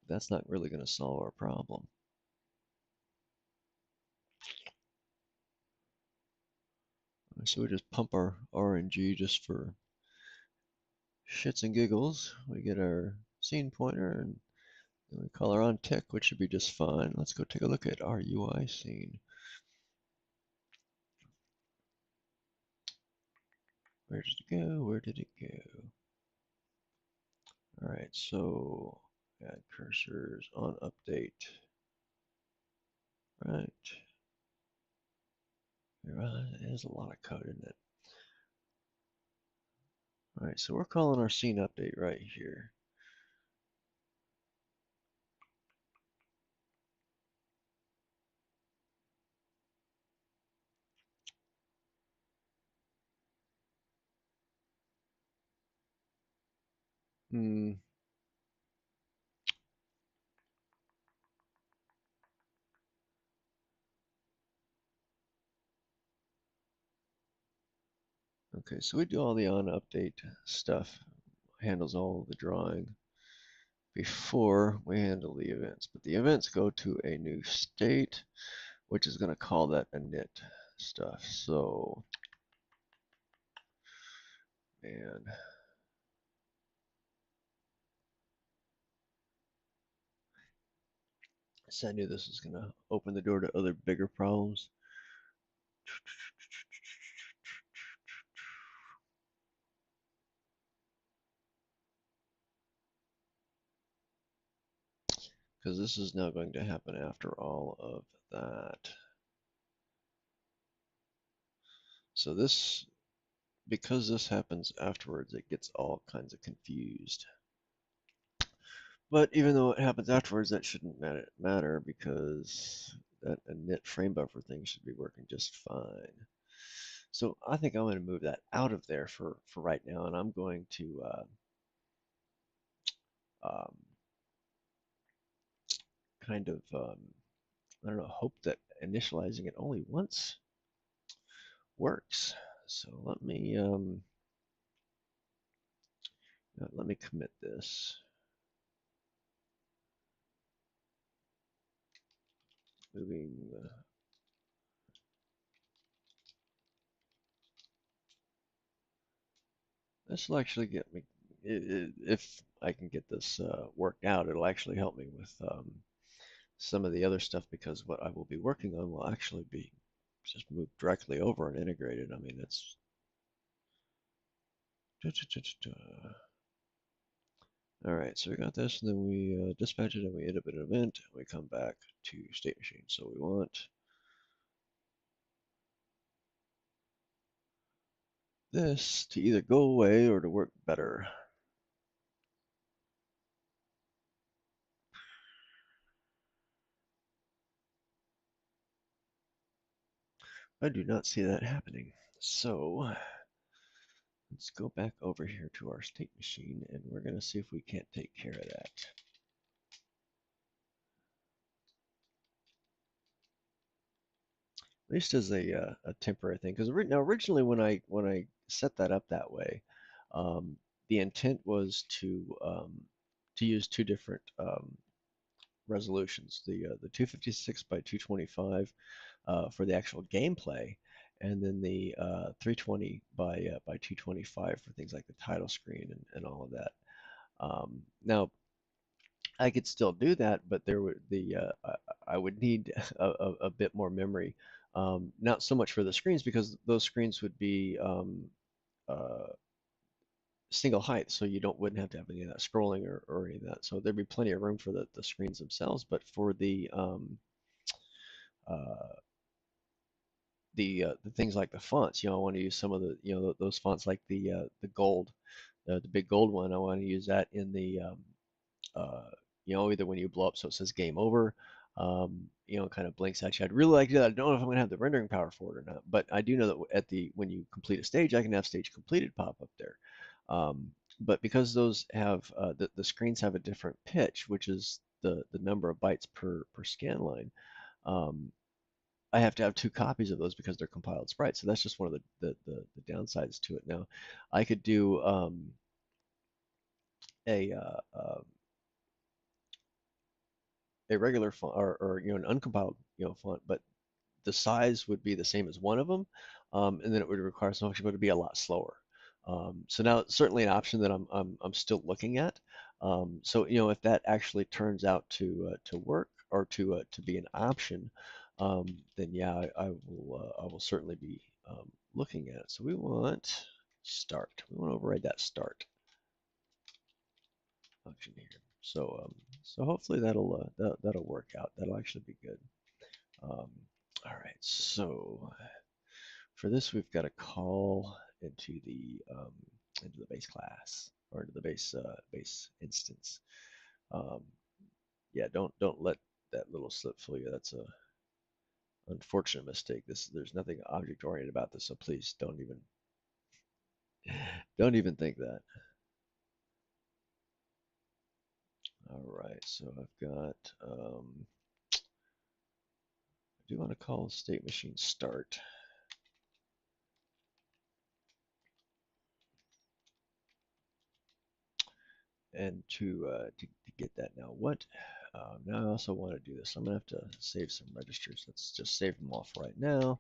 Speaker 1: That's not really going to solve our problem. So we just pump our RNG just for shits and giggles. We get our scene pointer and we color on tick, which should be just fine. Let's go take a look at our UI scene. Where did it go? Where did it go? All right, so add cursors on update. Right. There's a lot of code in it. All right, so we're calling our scene update right here. Hmm. Okay, so we do all the on update stuff, handles all the drawing before we handle the events. But the events go to a new state, which is going to call that init stuff. So, man, so I knew this was going to open the door to other bigger problems. Because this is now going to happen after all of that. So this, because this happens afterwards, it gets all kinds of confused. But even though it happens afterwards, that shouldn't matter because that init frame buffer thing should be working just fine. So I think I'm going to move that out of there for right now, and I'm going to um, kind of, I don't know, hope that initializing it only once works. So let me commit this. Moving. This will actually get me, if I can get this worked out, it'll actually help me with some of the other stuff because what I will be working on will actually be just moved directly over and integrated. I mean, it's all right. So we got this, and then we dispatch it, and we end up an event, and we come back to state machine. So we want this to either go away or to work better. I do not see that happening. So let's go back over here to our state machine, and we're going to see if we can't take care of that. At least as a temporary thing. Because now originally when I set that up that way, um, the intent was to use two different resolutions: the 256 by 225 for the actual gameplay, and then the 320 by 225 for things like the title screen and all of that. Now I could still do that, but there would I would need a bit more memory. Not so much for the screens because those screens would be uh, single height, so you wouldn't have to have any of that scrolling or any of that. So there'd be plenty of room for the screens themselves, but for uh, the things like the fonts, I want to use some of the those fonts like the gold, the big gold one. I want to use that in the uh, either when you blow up so it says game over, kind of blinks at you. I'd really like to do that. I don't know if I'm going to have the rendering power for it or not, but I do know that when you complete a stage, I can have stage completed pop up there. But because those have the screens have a different pitch, which is the number of bytes per scan line, um, I have to have two copies of those because they're compiled sprites. So that's just one of the downsides to it. Now, I could do a a regular font or an uncompiled font, but the size would be the same as one of them, and then it would require some function, but it'd be a lot slower. So now it's certainly an option that I'm still looking at. So if that actually turns out to work or to be an option, then yeah, I will certainly be looking at it. So we want start. We want to override that start function here. So hopefully that'll work out. That'll actually be good. Um, all right, so for this we've got to call into the base class or into the base instance. Um, yeah, don't let that little slip fool you. That's a unfortunate mistake. There's nothing object oriented about this, so please don't even think that. All right, so I've got I do want to call state machine start. And to get that now, now I also want to do this. I'm gonna have to save some registers. Let's just save them off right now,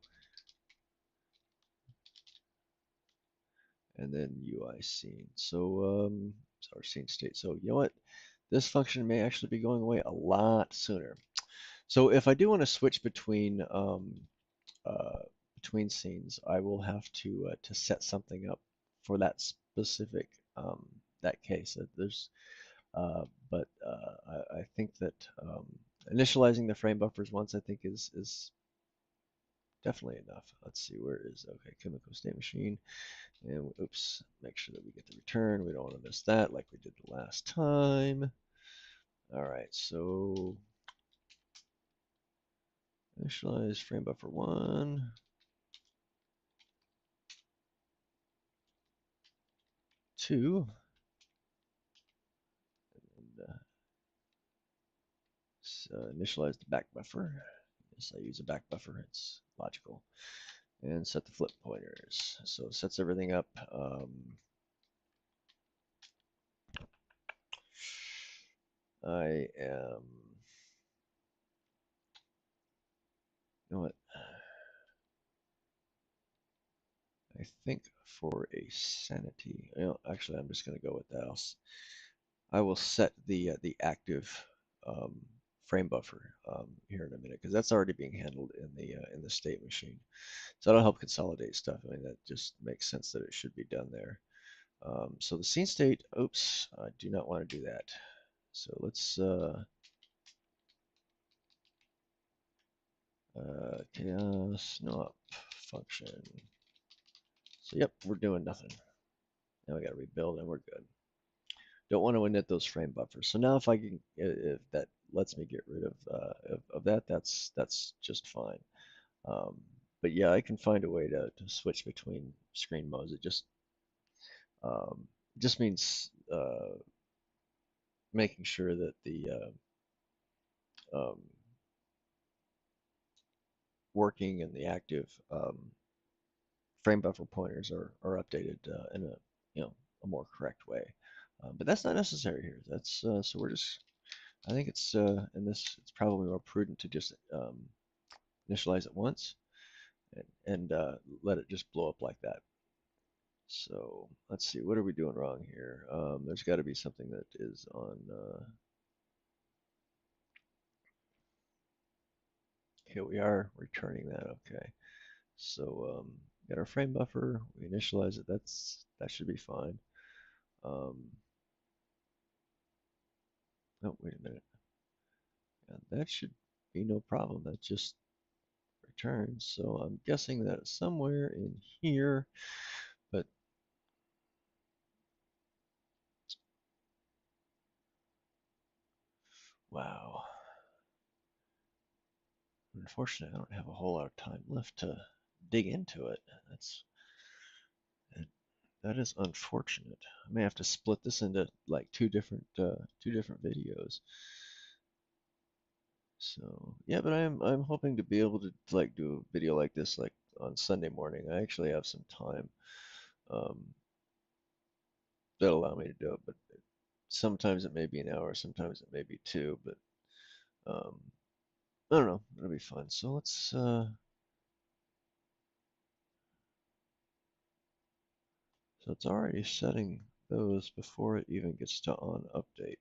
Speaker 1: and then UI scene. So our scene state. So you know what? This function may actually be going away a lot sooner. So if I do want to switch uh, between scenes, I will have to set something up for that specific that case. But I think that initializing the frame buffers once I think is definitely enough. Let's see, where is, okay, Kumiko state machine, and oops, make sure that we get the return. We don't want to miss that like we did the last time. All right, so initialize frame buffer 1, 2, and initialize the back buffer. Yes, I use a back buffer, it's logical. And set the flip pointers. So it sets everything up. I am, you know what? I think for a sanity, actually, I'm just going to go with that. I will set the active um, frame buffer here in a minute because that's already being handled in the state machine. So that'll help consolidate stuff. I mean, that just makes sense that it should be done there. So the scene state, oops, I do not want to do that. So let's chaos no up function. So yep, we're doing nothing. Now we got to rebuild and we're good. Don't want to init those frame buffers. So now if that lets me get rid of that, that's just fine. Um, but yeah, I can find a way to switch between screen modes. It um, just means making sure that the um, working and the active frame buffer pointers are updated in a more correct way. But that's not necessary here. That's so we're just I think it's in this it's probably more prudent to just initialize it once and let it just blow up like that. So let's see, what are we doing wrong here? There's got to be something that is on. Here we are returning that. Okay, so got our frame buffer. We initialize it. That should be fine. Um, oh, wait a minute. And that should be no problem. That just returns. So I'm guessing that it's somewhere in here, but wow. Unfortunately, I don't have a whole lot of time left to dig into it. That is unfortunate. I may have to split this into like two different videos. So yeah, but I'm hoping to be able to like do a video like this like on Sunday morning. I actually have some time um, that allow me to do it, but sometimes it may be an hour, sometimes it may be two, but um, I don't know. It'll be fun. So let's so it's already setting those before it even gets to on update.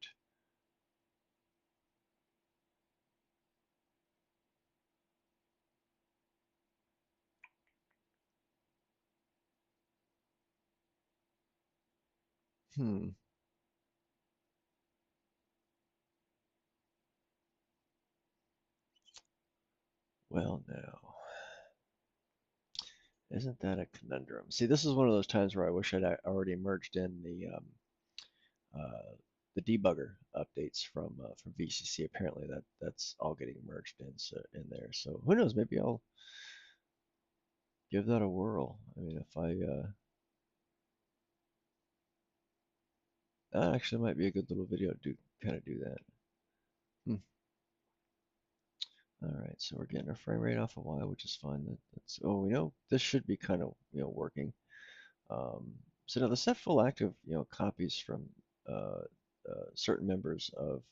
Speaker 1: Hmm. Well, now, isn't that a conundrum? See, this is one of those times where I wish I'd already merged in uh, the debugger updates from VCC. Apparently, that's all getting merged in there. So who knows? Maybe I'll give that a whirl. I mean, if I that actually might be a good little video to do kind of do that. Hmm. All right, so we're getting our frame rate off a while, which is fine. That's oh, we know this should be kind of working. Um, so now the set full active copies from uh, certain members of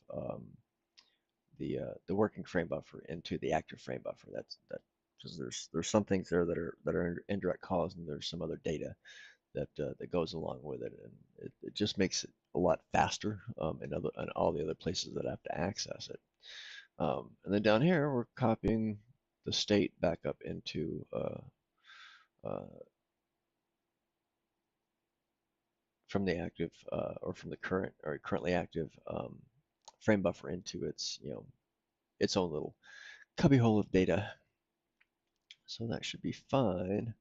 Speaker 1: the working frame buffer into the active frame buffer. That because there's some things there that are indirect calls, and there's some other data that goes along with it, and it just makes it a lot faster in all the other places that have to access it. And then down here we're copying the state back up into uh, from the active or from the current or currently active frame buffer into its own little cubbyhole of data. So that should be fine.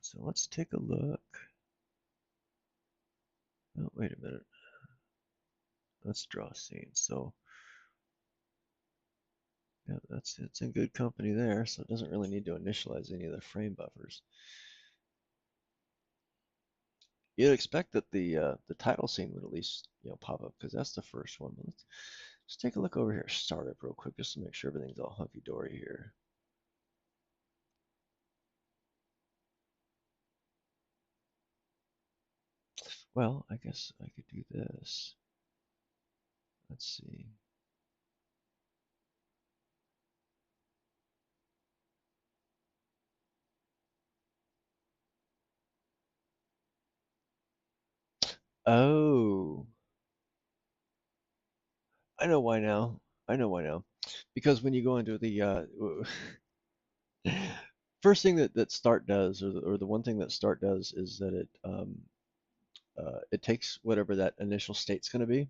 Speaker 1: So let's take a look. Oh, wait a minute. Let's draw a scene. So yeah, it's in good company there. So it doesn't really need to initialize any of the frame buffers. You'd expect that the title scene would at least pop up because that's the first one. But let's take a look over here, startup real quick, just to make sure everything's all hunky dory here. Well, I guess I could do this. Let's see. Oh, I know why now. I know why now. Because when you go into the first thing that Start does, or the one thing that Start does, is that it takes whatever that initial state's going to be,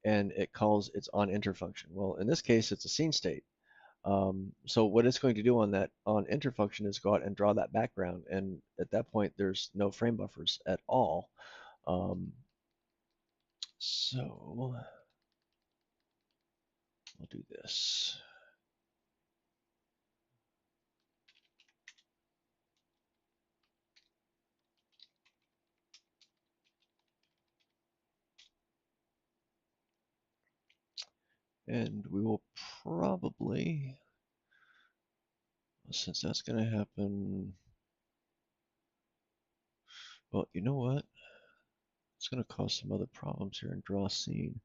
Speaker 1: and it calls its on enter function. Well, in this case, it's a scene state. So what it's going to do on that on enter function is go out and draw that background, and at that point, there's no frame buffers at all. Um, so I'll do this. And we will probably, since that's going to happen, well, you know what? It's going to cause some other problems here in draw scene.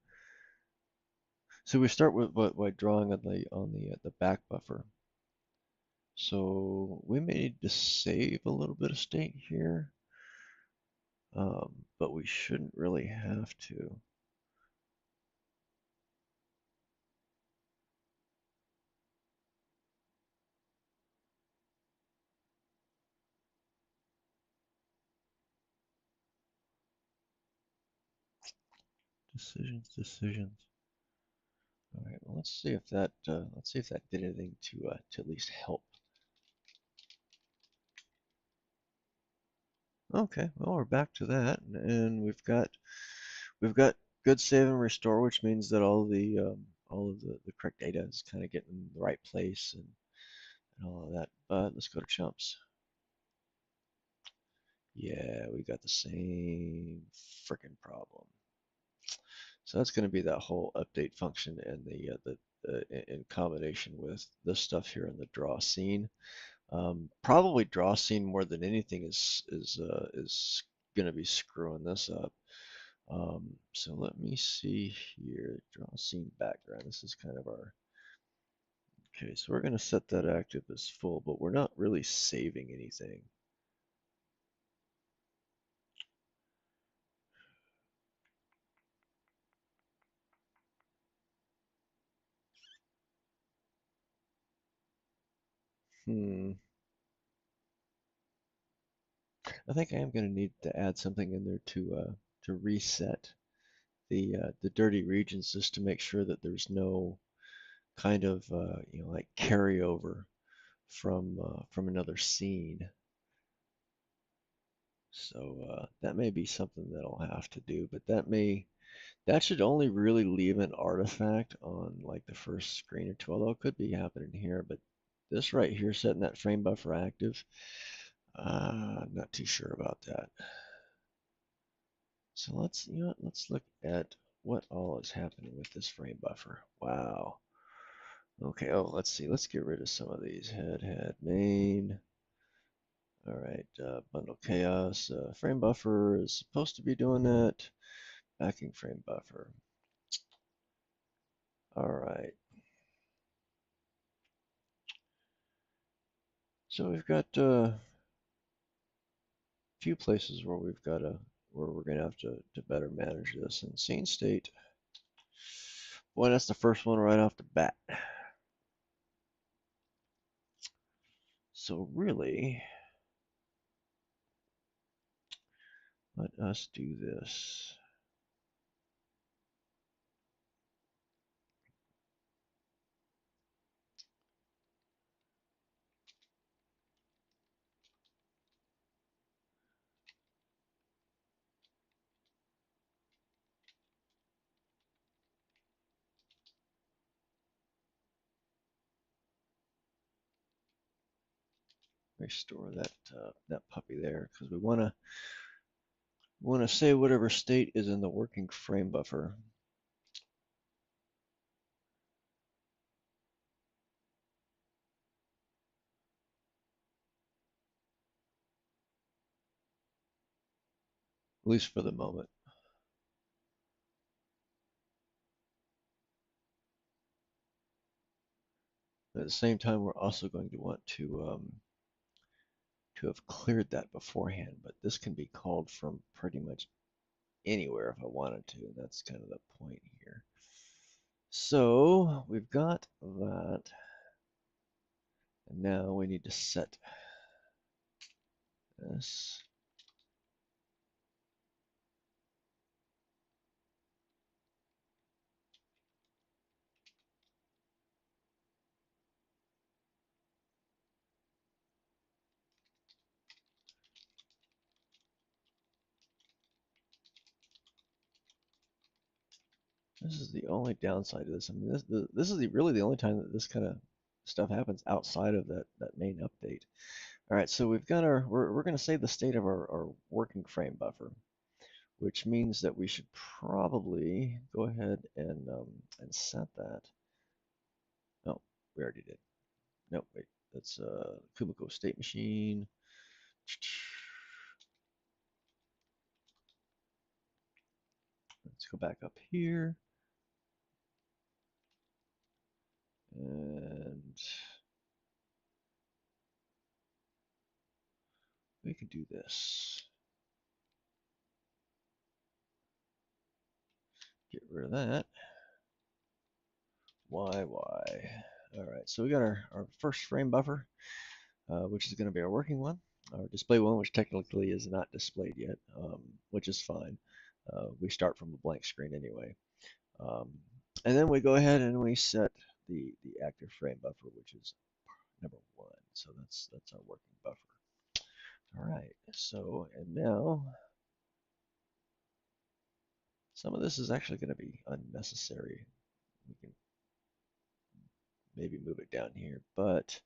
Speaker 1: So we start with by drawing on the back buffer. So we may need to save a little bit of state here, but we shouldn't really have to. Decisions. All right, well, let's see if that did anything to at least help. Okay, well, we're back to that, and we've got good save and restore, which means that all of the correct data is kind of getting in the right place and all of that. But let's go to chumps. Yeah, we got the same freaking problem. So that's going to be that whole update function and in combination with this stuff here in the draw scene. Probably draw scene more than anything is going to be screwing this up. So let me see here. Draw scene background. This is kind of our okay. So we're going to set that active as full, but we're not really saving anything. Hmm. I think I am going to need to add something in there to reset the dirty regions just to make sure that there's no kind of like carryover from another scene. So that may be something that I'll have to do, but that should only really leave an artifact on like the first screen or two, although it could be happening here. But this right here, setting that frame buffer active, I'm not too sure about that. So let's look at what all is happening with this frame buffer. Wow. Okay, oh, let's see. Let's get rid of some of these. Head, main. All right, bundle chaos. Frame buffer is supposed to be doing that. Backing frame buffer. All right. So we've got a few places where we're gonna have to better manage this. And scene state. Boy, that's the first one right off the bat. So really, let us do this. Restore that puppy there because we want to say whatever state is in the working frame buffer. At least for the moment. At the same time, we're also going to want to have cleared that beforehand, but this can be called from pretty much anywhere if I wanted to. That's kind of the point here. So we've got that, and now we need to set this. This is the only downside to this. I mean, this is really the only time that this kind of stuff happens outside of that main update. All right, so we've got we're going to save the state of our working frame buffer, which means that we should probably go ahead and set that. No, we already did. No, wait, that's Kumiko state machine. Let's go back up here. And we can do this. Get rid of that. Why? All right, so we got our first frame buffer, which is going to be our working one. Our display one, which technically is not displayed yet, which is fine. We start from a blank screen anyway. Um, and then we go ahead and we set the active frame buffer, which is number one. So that's our working buffer. All right. So and now some of this is actually going to be unnecessary. We can maybe move it down here, but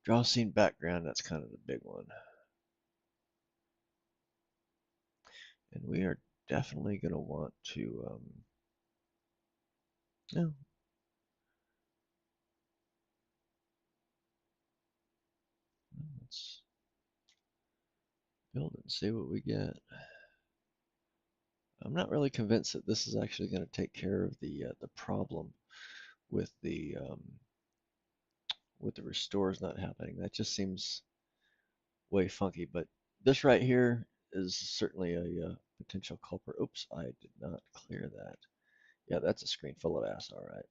Speaker 1: draw scene background, that's kind of the big one. And we are definitely going to want to, yeah, let's build and see what we get. I'm not really convinced that this is actually going to take care of the problem with the restores not happening. That just seems way funky. But this right here is certainly a potential culprit. Oops, I did not clear that. Yeah, that's a screen full of ass. All right.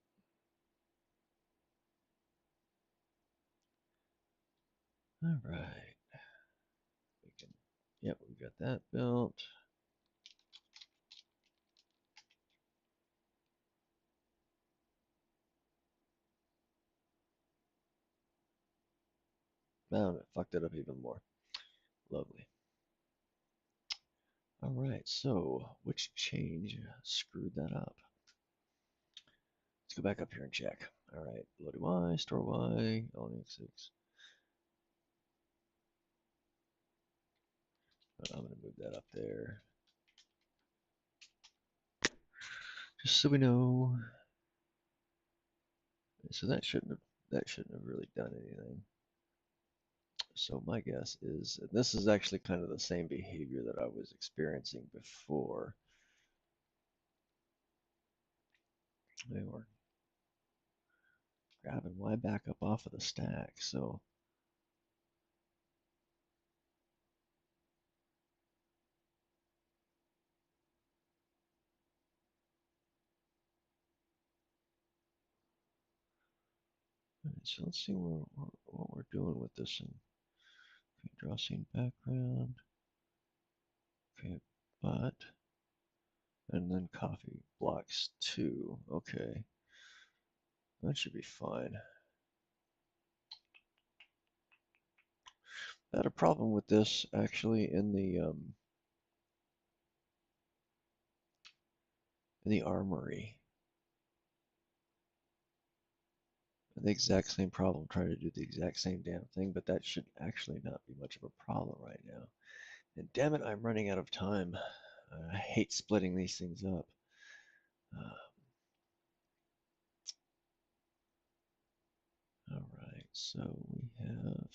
Speaker 1: All right. We can. Yep, we got that built. Now it fucked it up even more. Lovely. All right. So which change screwed that up? Let's go back up here and check. All right. Loaded Y, store Y, LNX6. I'm going to move that up there just so we know. So that shouldn't have really done anything. So my guess is this is actually kind of the same behavior that I was experiencing before. They were grabbing Y back up off of the stack. So so let's see what we're doing with this. And okay, draw scene background. Okay, but and then coffee blocks 2. Okay, that should be fine. I had a problem with this actually in the armory. The exact same problem, trying to do the exact same damn thing, but that should actually not be much of a problem right now. And damn it, I'm running out of time. I hate splitting these things up. Uh, all right, so we have.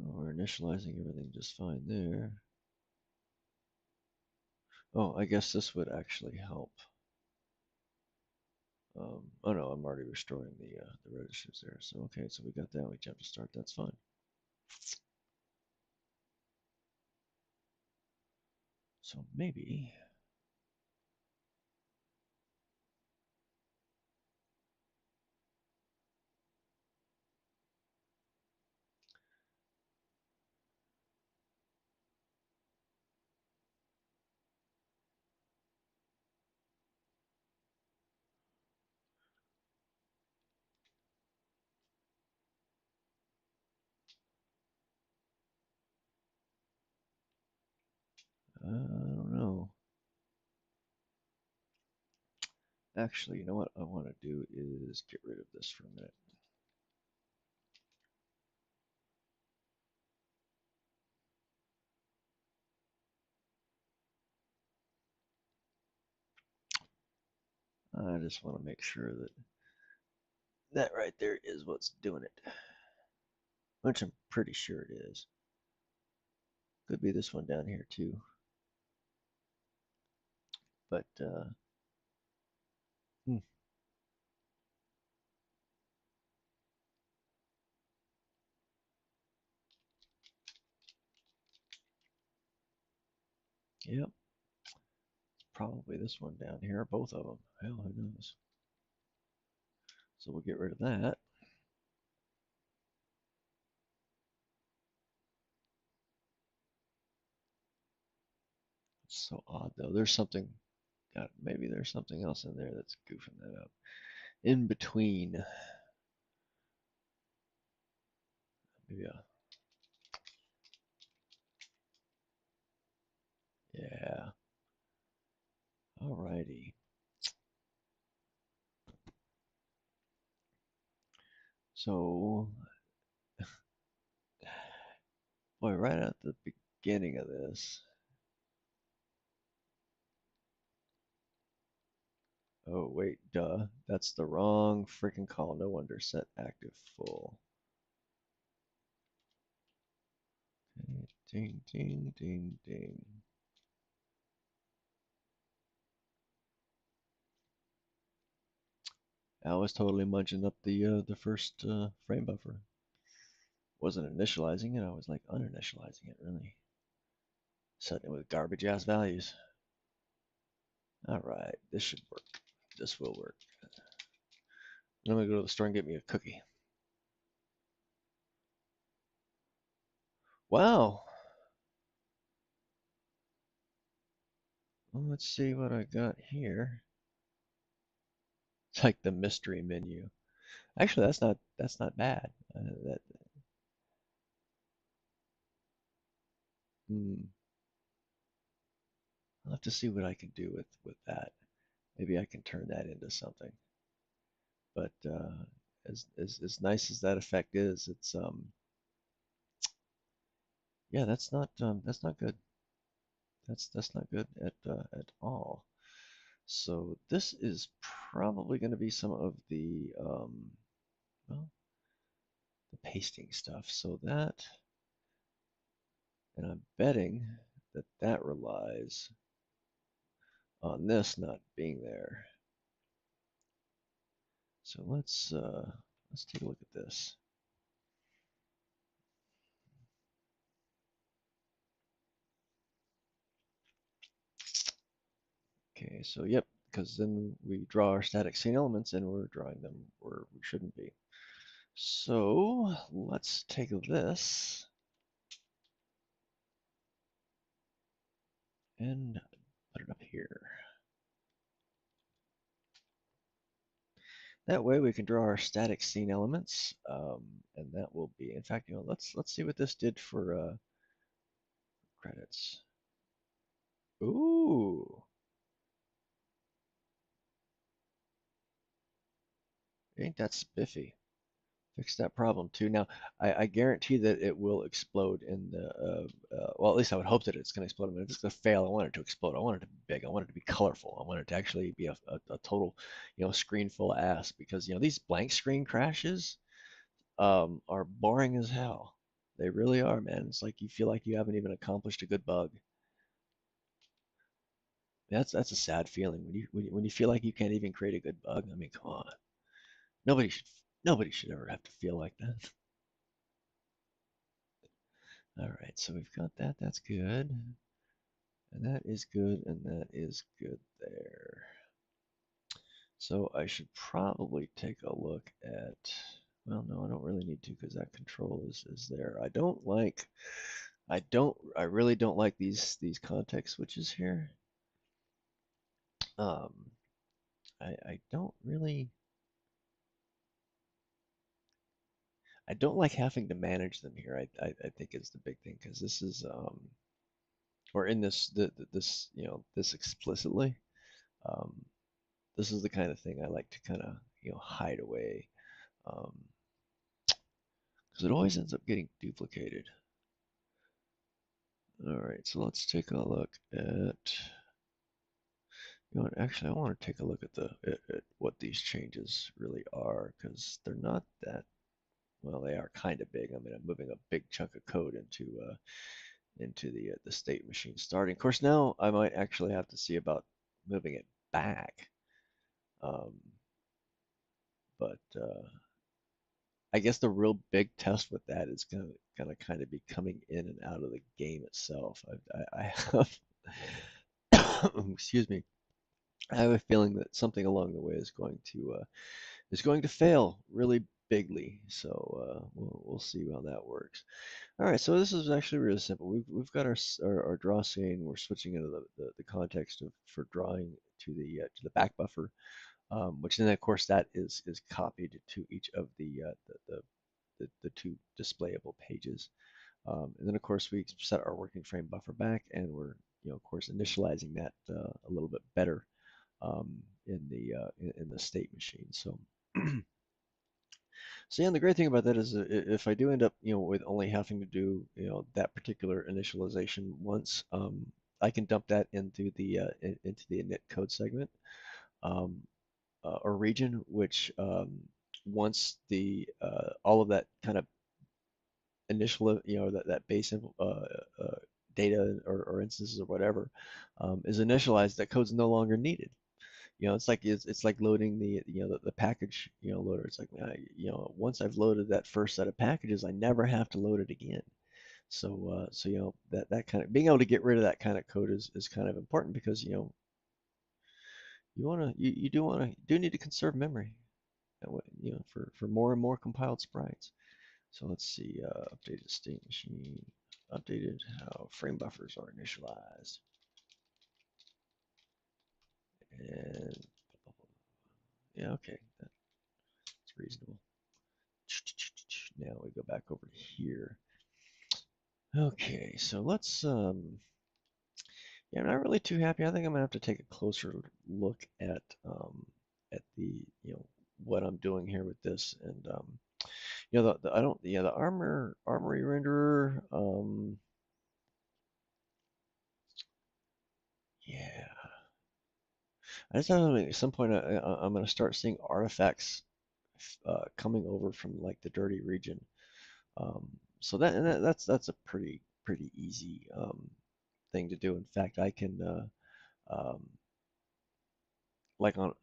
Speaker 1: Oh, we're initializing everything just fine there. Oh, I guess this would actually help. Oh no, I'm already restoring the registers there. So okay, so we got that. We jump to start. That's fine. So maybe. I don't know. Actually, you know what I want to do is get rid of this for a minute. I just want to make sure that that right there is what's doing it, which I'm pretty sure it is. Could be this one down here too, but hmm, yep, probably this one down here, both of them. Hell, who knows? So we'll get rid of that. It's so odd though. There's something. God, maybe there's something else in there that's goofing that up. In between, maybe yeah. Alrighty. So Boy, right at the beginning of this. Oh, wait, duh. That's the wrong freaking call. No wonder set active full. Okay, ding, ding, ding, ding. I was totally munching up the first frame buffer. Wasn't initializing it, I was like uninitializing it, really. Setting it with garbage ass values. All right, this should work. This will work. I'm gonna go to the store and get me a cookie. Wow. Well, let's see what I got here. It's like the mystery menu. Actually, that's not bad. That hmm, I'll have to see what I can do with that. Maybe I can turn that into something. But as nice as that effect is, it's yeah, that's not good. That's not good at all. So this is probably going to be some of the well, the pasting stuff. So that, and I'm betting that that relies on this not being there. So let's take a look at this. Okay, so yep, because then we draw our static scene elements and we're drawing them where we shouldn't be. So let's take this and put it up here. That way we can draw our static scene elements, and that will be, in fact, let's see what this did for credits. Ooh, ain't that spiffy? Fix that problem too. Now, I guarantee that it will explode in the, well, at least I would hope that it's going to explode. I mean, if it's going to fail, I want it to explode. I want it to be big. I want it to be colorful. I want it to actually be a total, screen full of ass because, these blank screen crashes, are boring as hell. They really are, man. It's like you feel like you haven't even accomplished a good bug. That's a sad feeling when you feel like you can't even create a good bug. I mean, come on. Nobody should nobody should ever have to feel like that. All right, so we've got that. That's good. And that is good, and that is good there. So I should probably take a look at, well, no, I don't really need to because that control is there. I really don't like these context switches here. Um, I don't really, I don't like having to manage them here. I think is the big thing because this is, or in this, this explicitly, um, this is the kind of thing I like to kind of, hide away, um, because it always ends up getting duplicated. All right, so let's take a look at, actually, I want to take a look at at what these changes really are because they're not that, well, they are kind of big. I mean, I'm moving a big chunk of code into the state machine starting. Of course, now I might actually have to see about moving it back. Um, but I guess the real big test with that is gonna kind of be coming in and out of the game itself. I have, excuse me, I have a feeling that something along the way is going to fail really bigly. So we'll see how that works. All right, so this is actually really simple. We've got our draw scene. We're switching into the context for drawing to the back buffer, which then of course that is copied to each of the two displayable pages. And then of course we set our working frame buffer back, and we're of course initializing that a little bit better in the state machine. So So yeah, and the great thing about that is if I do end up, with only having to do, that particular initialization once, I can dump that into into the init code segment, um, or region, which, once the all of that kind of initial, that base data, or instances or whatever, is initialized, that code's no longer needed. It's like loading the package, loader. It's like, once I've loaded that first set of packages, I never have to load it again. So that kind of being able to get rid of that kind of code is kind of important, because you do need to conserve memory that way, for more and more compiled sprites. So let's see, updated state machine, updated how frame buffers are initialized, and yeah, okay, that's reasonable. Now we go back over to here. Okay, so let's yeah, I'm not really too happy. I think I'm gonna have to take a closer look at the, what I'm doing here with this. And the I don't yeah, the armory renderer, yeah. I just don't know, at some point I'm gonna start seeing artifacts coming over from like the dirty region. Um, so that's a pretty easy thing to do. In fact, I can like on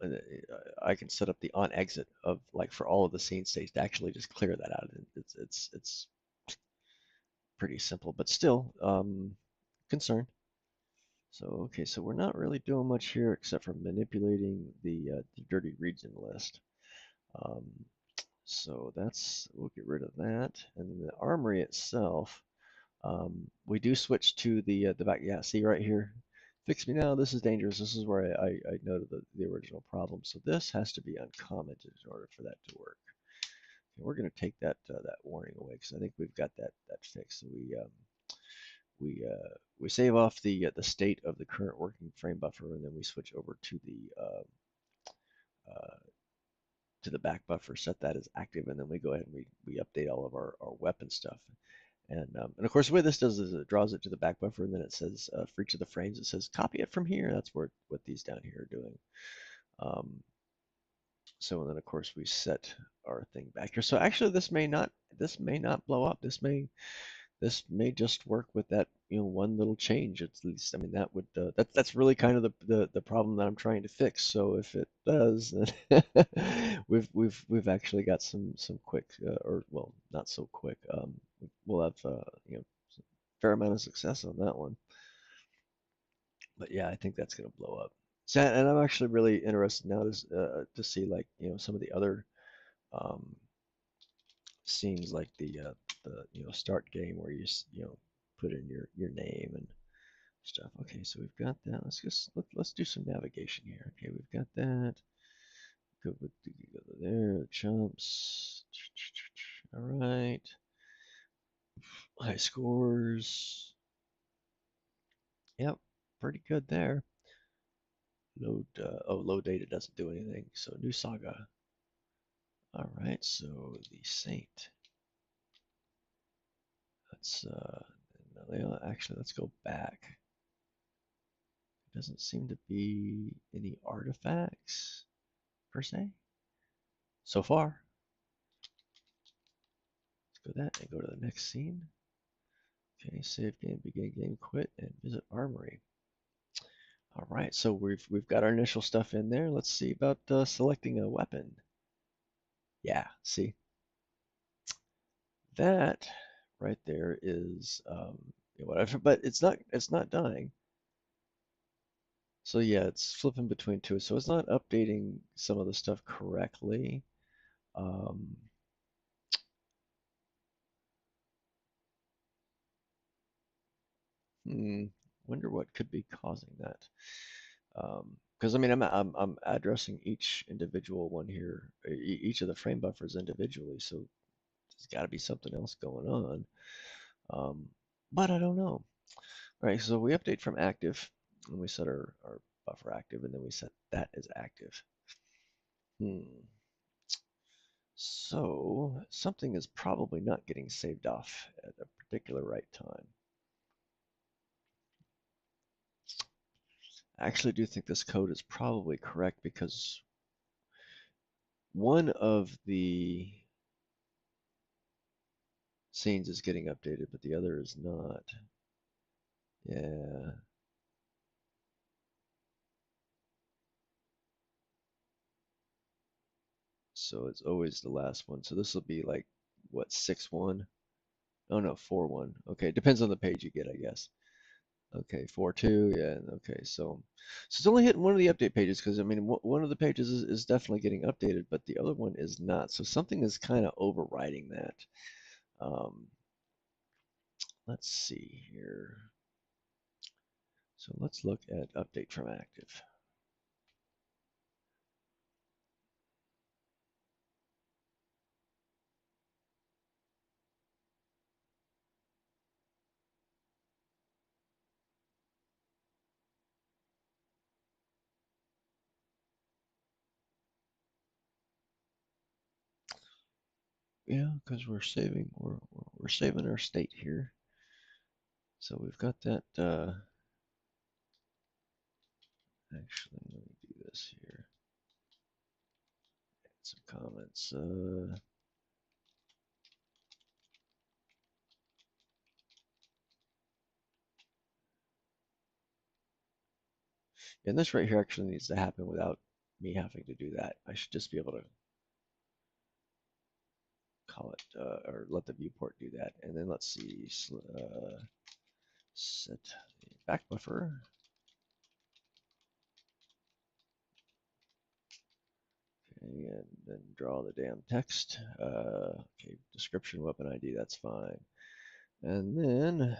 Speaker 1: I can set up the on exit of, like, for all of the scene states to actually just clear that out. It's pretty simple, but still concerned. So okay, so we're not really doing much here except for manipulating the dirty region list. Um, so we'll get rid of that, and then the armory itself. We do switch to the back. Yeah, see right here. Fix me now. This is dangerous. This is where I noted the original problem. So this has to be uncommented in order for that to work. Okay, we're going to take that warning away, because I think we've got that fixed. So we save off the state of the current working frame buffer, and then we switch over uh, to the back buffer, set that as active, and then we go ahead and we update all of our weapon stuff. And of course, the way this does is it draws it to the back buffer, and then it says, for each of the frames, it says copy it from here. That's what these down here are doing. Um, so then of course we set our thing back here. So actually, this may not blow up. This may just work with that, one little change. At least, I mean, that's really kind of the problem that I'm trying to fix. So if it does, then we've actually got some quick, or well, not so quick. We'll have, a fair amount of success on that one. But yeah, I think that's gonna blow up. So, and I'm actually really interested now to see, like, some of the other um, scenes, like the start game, where put in your name and stuff. Okay, so we've got that. Let's do some navigation here. Okay, we've got that. Go there. Chumps. All right. High scores. Yep, pretty good there. Load data doesn't do anything. So new saga. All right, so the saint. Let's actually, let's go back. Doesn't seem to be any artifacts per se so far. Let's go that and go to the next scene. Okay, save game, begin game, quit, and visit armory. All right, so we've got our initial stuff in there. Let's see about selecting a weapon. Yeah, see, that right there is whatever, but it's not dying. So yeah, it's flipping between two, so it's not updating some of the stuff correctly. Um, hmm, wonder what could be causing that. Because I mean, I'm addressing each individual one here, each of the frame buffers individually, so there's got to be something else going on. Um, but I don't know. All right, so we update from active, and we set our buffer active, and then we set that as active. Hmm. So something is probably not getting saved off at a particular right time. I actually do think this code is probably correct because one of the scenes is getting updated, but the other is not. Yeah. So it's always the last one. So this will be like, what, 6-1? Oh no, 4-1. Okay, depends on the page you get, I guess. Okay, 4-2, yeah, okay, so it's only hitting one of the update pages because I mean one of the pages is definitely getting updated, but the other one is not. So something is kind of overriding that. Um, let's see here. So let's look at update from active. Yeah, because we're saving our state here. So we've got that. Actually, let me do this here. Add some comments. And this right here actually needs to happen without me having to do that. I should just be able to call it or let the viewport do that. And then let's see, set the back buffer. Okay, and then draw the damn text. Okay, description, weapon ID, that's fine. And then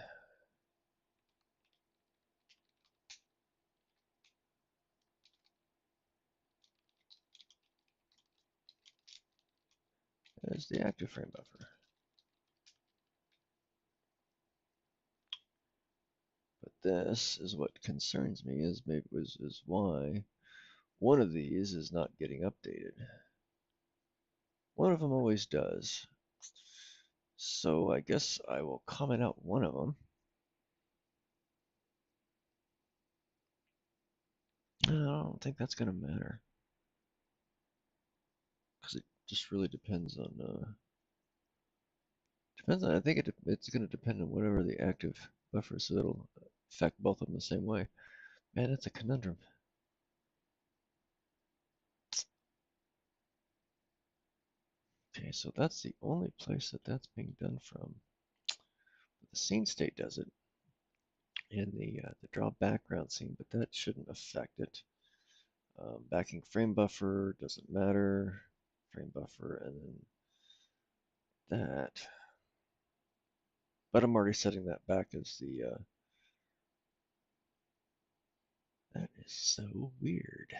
Speaker 1: there's the active frame buffer. But this is what concerns me is maybe is why one of these is not getting updated. One of them always does. So I guess I will comment out one of them. I don't think that's going to matter because it just really depends on. I think it's going to depend on whatever the active buffer, so it'll affect both of them the same way. Man, it's a conundrum. Okay, so that's the only place that that's being done from. The scene state does it in the draw background scene, but that shouldn't affect it. Backing frame buffer doesn't matter. Frame buffer and then that. But I'm already setting that back as the. That is so weird.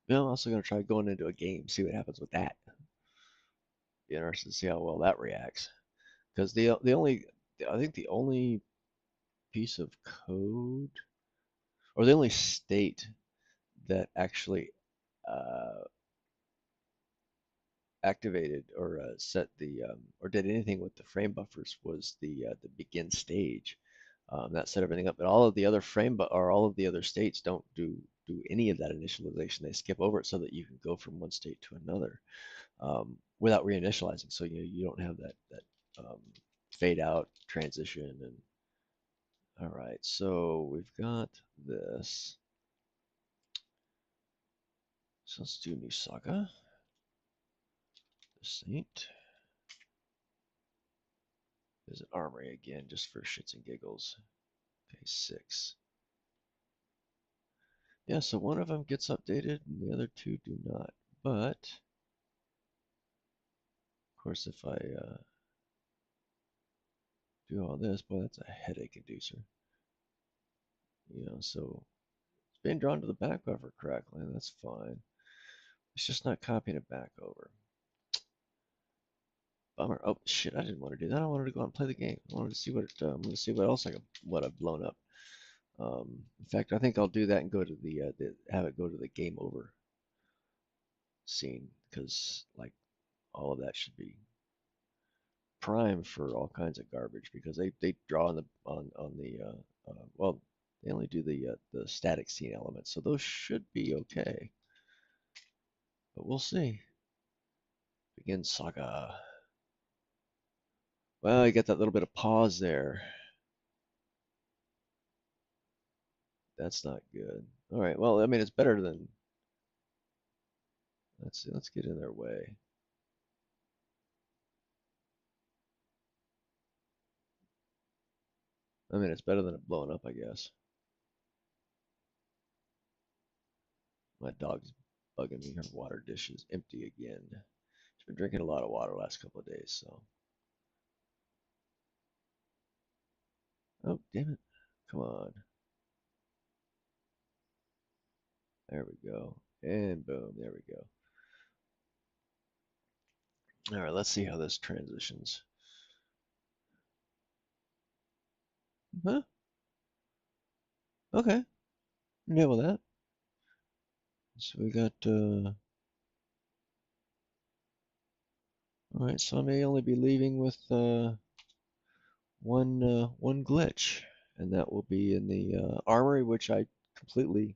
Speaker 1: You know, I'm also going to try going into a game, see what happens with that. Be interested to see how well that reacts. Because the only I think the only piece of code or the only state that actually uh, activated or set the or did anything with the frame buffers was the begin stage. That set everything up, but all of the other or all of the other states don't do any of that initialization. They skip over it so that you can go from one state to another without reinitializing. So you don't have that fade out transition and all right. So we've got this. So let's do new saga. The Saint. Visit Armory again, just for shits and giggles. Okay, 6. Yeah, so one of them gets updated and the other two do not. But, of course, if I do all this, boy, that's a headache inducer. So it's being drawn to the back buffer correctly, and that's fine. It's just not copying it back over. Bummer. Oh shit! I didn't want to do that. I wanted to go out and play the game. I wanted to see what else what I've blown up. In fact, I think I'll do that and go to the have it go to the game over scene because like all of that should be primed for all kinds of garbage because they draw on the well they only do the static scene elements, so those should be okay, but we'll see. Begin saga. Well, you get that little bit of pause there. That's not good. All right. Well, I mean, it's better than. Let's get in their way. I mean, it's better than it blowing up, I guess. My dog's bugging me. Her water dish is empty again. She's been drinking a lot of water the last couple of days, so. Oh, damn it. Come on. There we go. And boom, there we go. All right, let's see how this transitions. Huh? Okay. Nail that. So we got, all right, so I may only be leaving with one glitch, and that will be in the armory, which I completely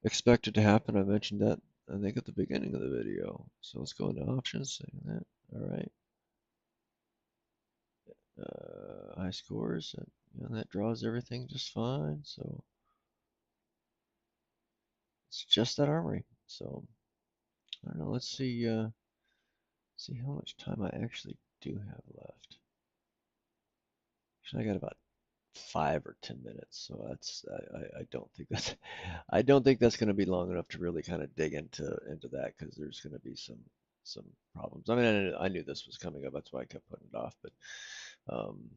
Speaker 1: expected to happen. I mentioned that I think at the beginning of the video. So let's go into options, saying that. All right, high scores, and that draws everything just fine. So it's just that armory. So I don't know. Let's see how much time I actually do have left. Actually, I got about 5 or 10 minutes, so I don't think that's I don't think that's going to be long enough to really kind of dig into that because there's going to be some problems. I mean, I knew this was coming up, that's why I kept putting it off. But um,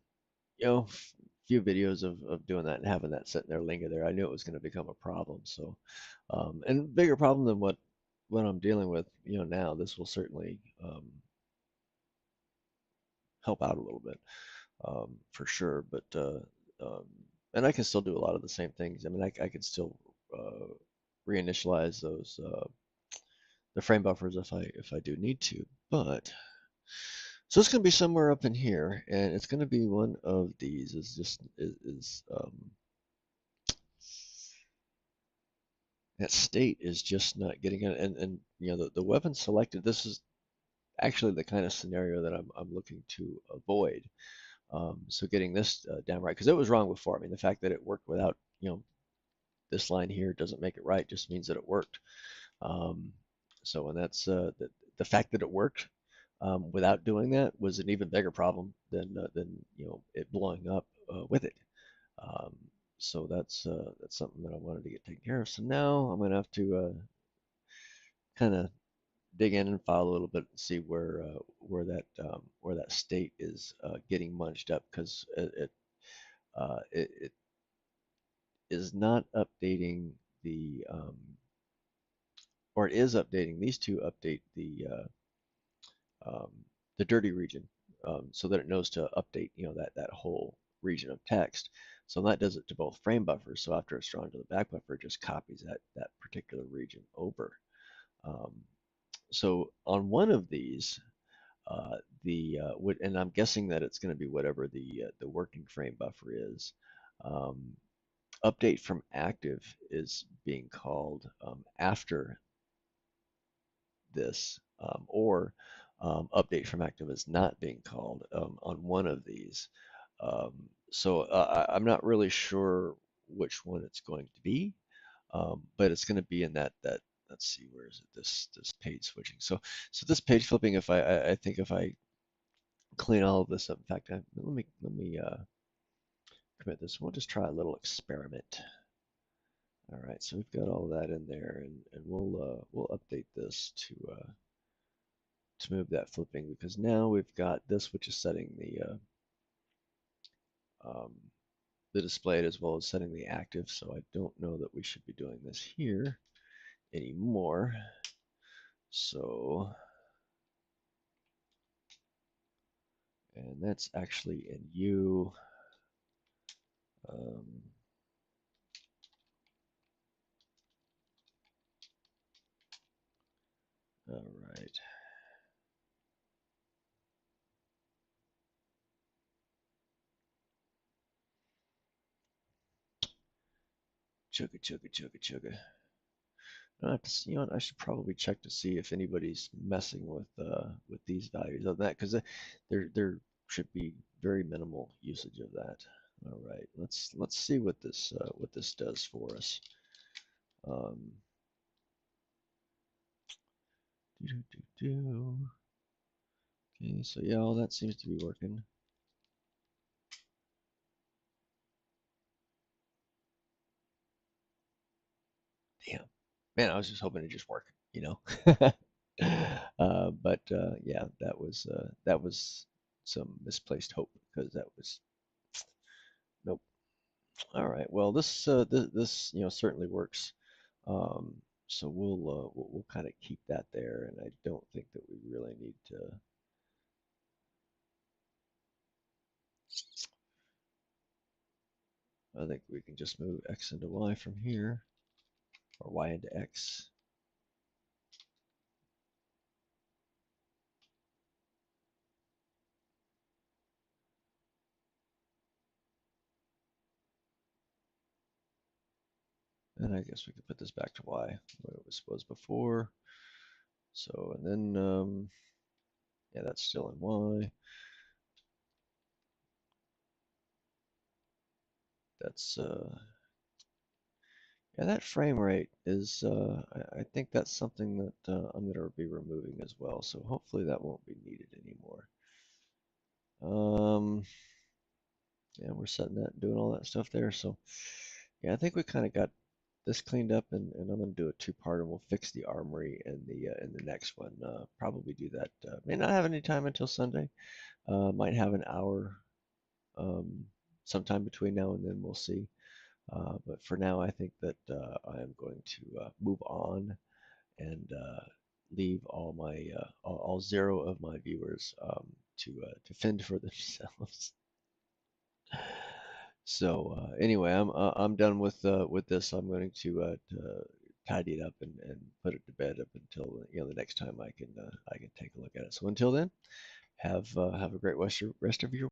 Speaker 1: few videos of doing that and having that sitting there linger there, I knew it was going to become a problem. So, and bigger problem than what I'm dealing with, now. This will certainly help out a little bit. For sure. But um, and I can still do a lot of the same things. I mean, I could still reinitialize those the frame buffers if I do need to. But so it's going to be somewhere up in here, and it's going to be one of these. Is just is that state is just not getting it, and the weapon selected. This is actually the kind of scenario that I'm looking to avoid. So getting this down right, because it was wrong before. I mean, the fact that it worked without, this line here doesn't make it right, just means that it worked. Um, so, and that's the fact that it worked without doing that was an even bigger problem than it blowing up with it. Um, so that's something that I wanted to get taken care of. So now I'm gonna have to kind of dig in and file a little bit and see where that state is getting munched up because it is not updating or it is updating. These two update um, the dirty region so that it knows to update that whole region of text. So that does it to both frame buffers. So after it's drawn to the back buffer, it just copies that particular region over. Um, so on one of these, and I'm guessing that it's going to be whatever the working frame buffer is. Um, Update from active is being called after this, or update from active is not being called on one of these. Um, I'm not really sure which one it's going to be, but it's going to be in that. Let's see, where is it? This page switching. So this page flipping. If I think if I clean all of this up, in fact, let me commit this. We'll just try a little experiment. All right, so we've got all that in there, and we'll update this to move that flipping because now we've got this, which is setting um, the displayed as well as setting the active. So I don't know that we should be doing this here anymore. So, and that's actually in U. Um, All right. Chugga, chugga, chugga, chugga. I have to see, you know, I should probably check to see if anybody's messing with these values of that because there should be very minimal usage of that. All right, let's see what this does for us. Um, do, do, do, do. Okay, so yeah, all that seems to be working. Damn, man, I was just hoping to just work, you know. But yeah, that was some misplaced hope because that was nope. All right. Well, this you know certainly works. Um, so we'll kind of keep that there, and I don't think that we really need to. I think we can just move x into y from here, or y into x. And I guess we could put this back to y, where it was before. So, and then, yeah, that's still in y. That's, yeah, that frame rate is, I think that's something that I'm going to be removing as well. So hopefully that won't be needed anymore. Yeah, we're setting that and doing all that stuff there. So, yeah, I think we kind of got this cleaned up, and I'm going to do a two-part, and we'll fix the armory in the next one. Probably do that. May not have any time until Sunday. Might have an hour sometime between now and then. We'll see. But for now, I think that I am going to move on and leave all zero of my viewers to fend for themselves. So anyway, I'm done with this. I'm going to tidy it up and put it to bed up until you know the next time I can take a look at it. So until then, have a great rest of your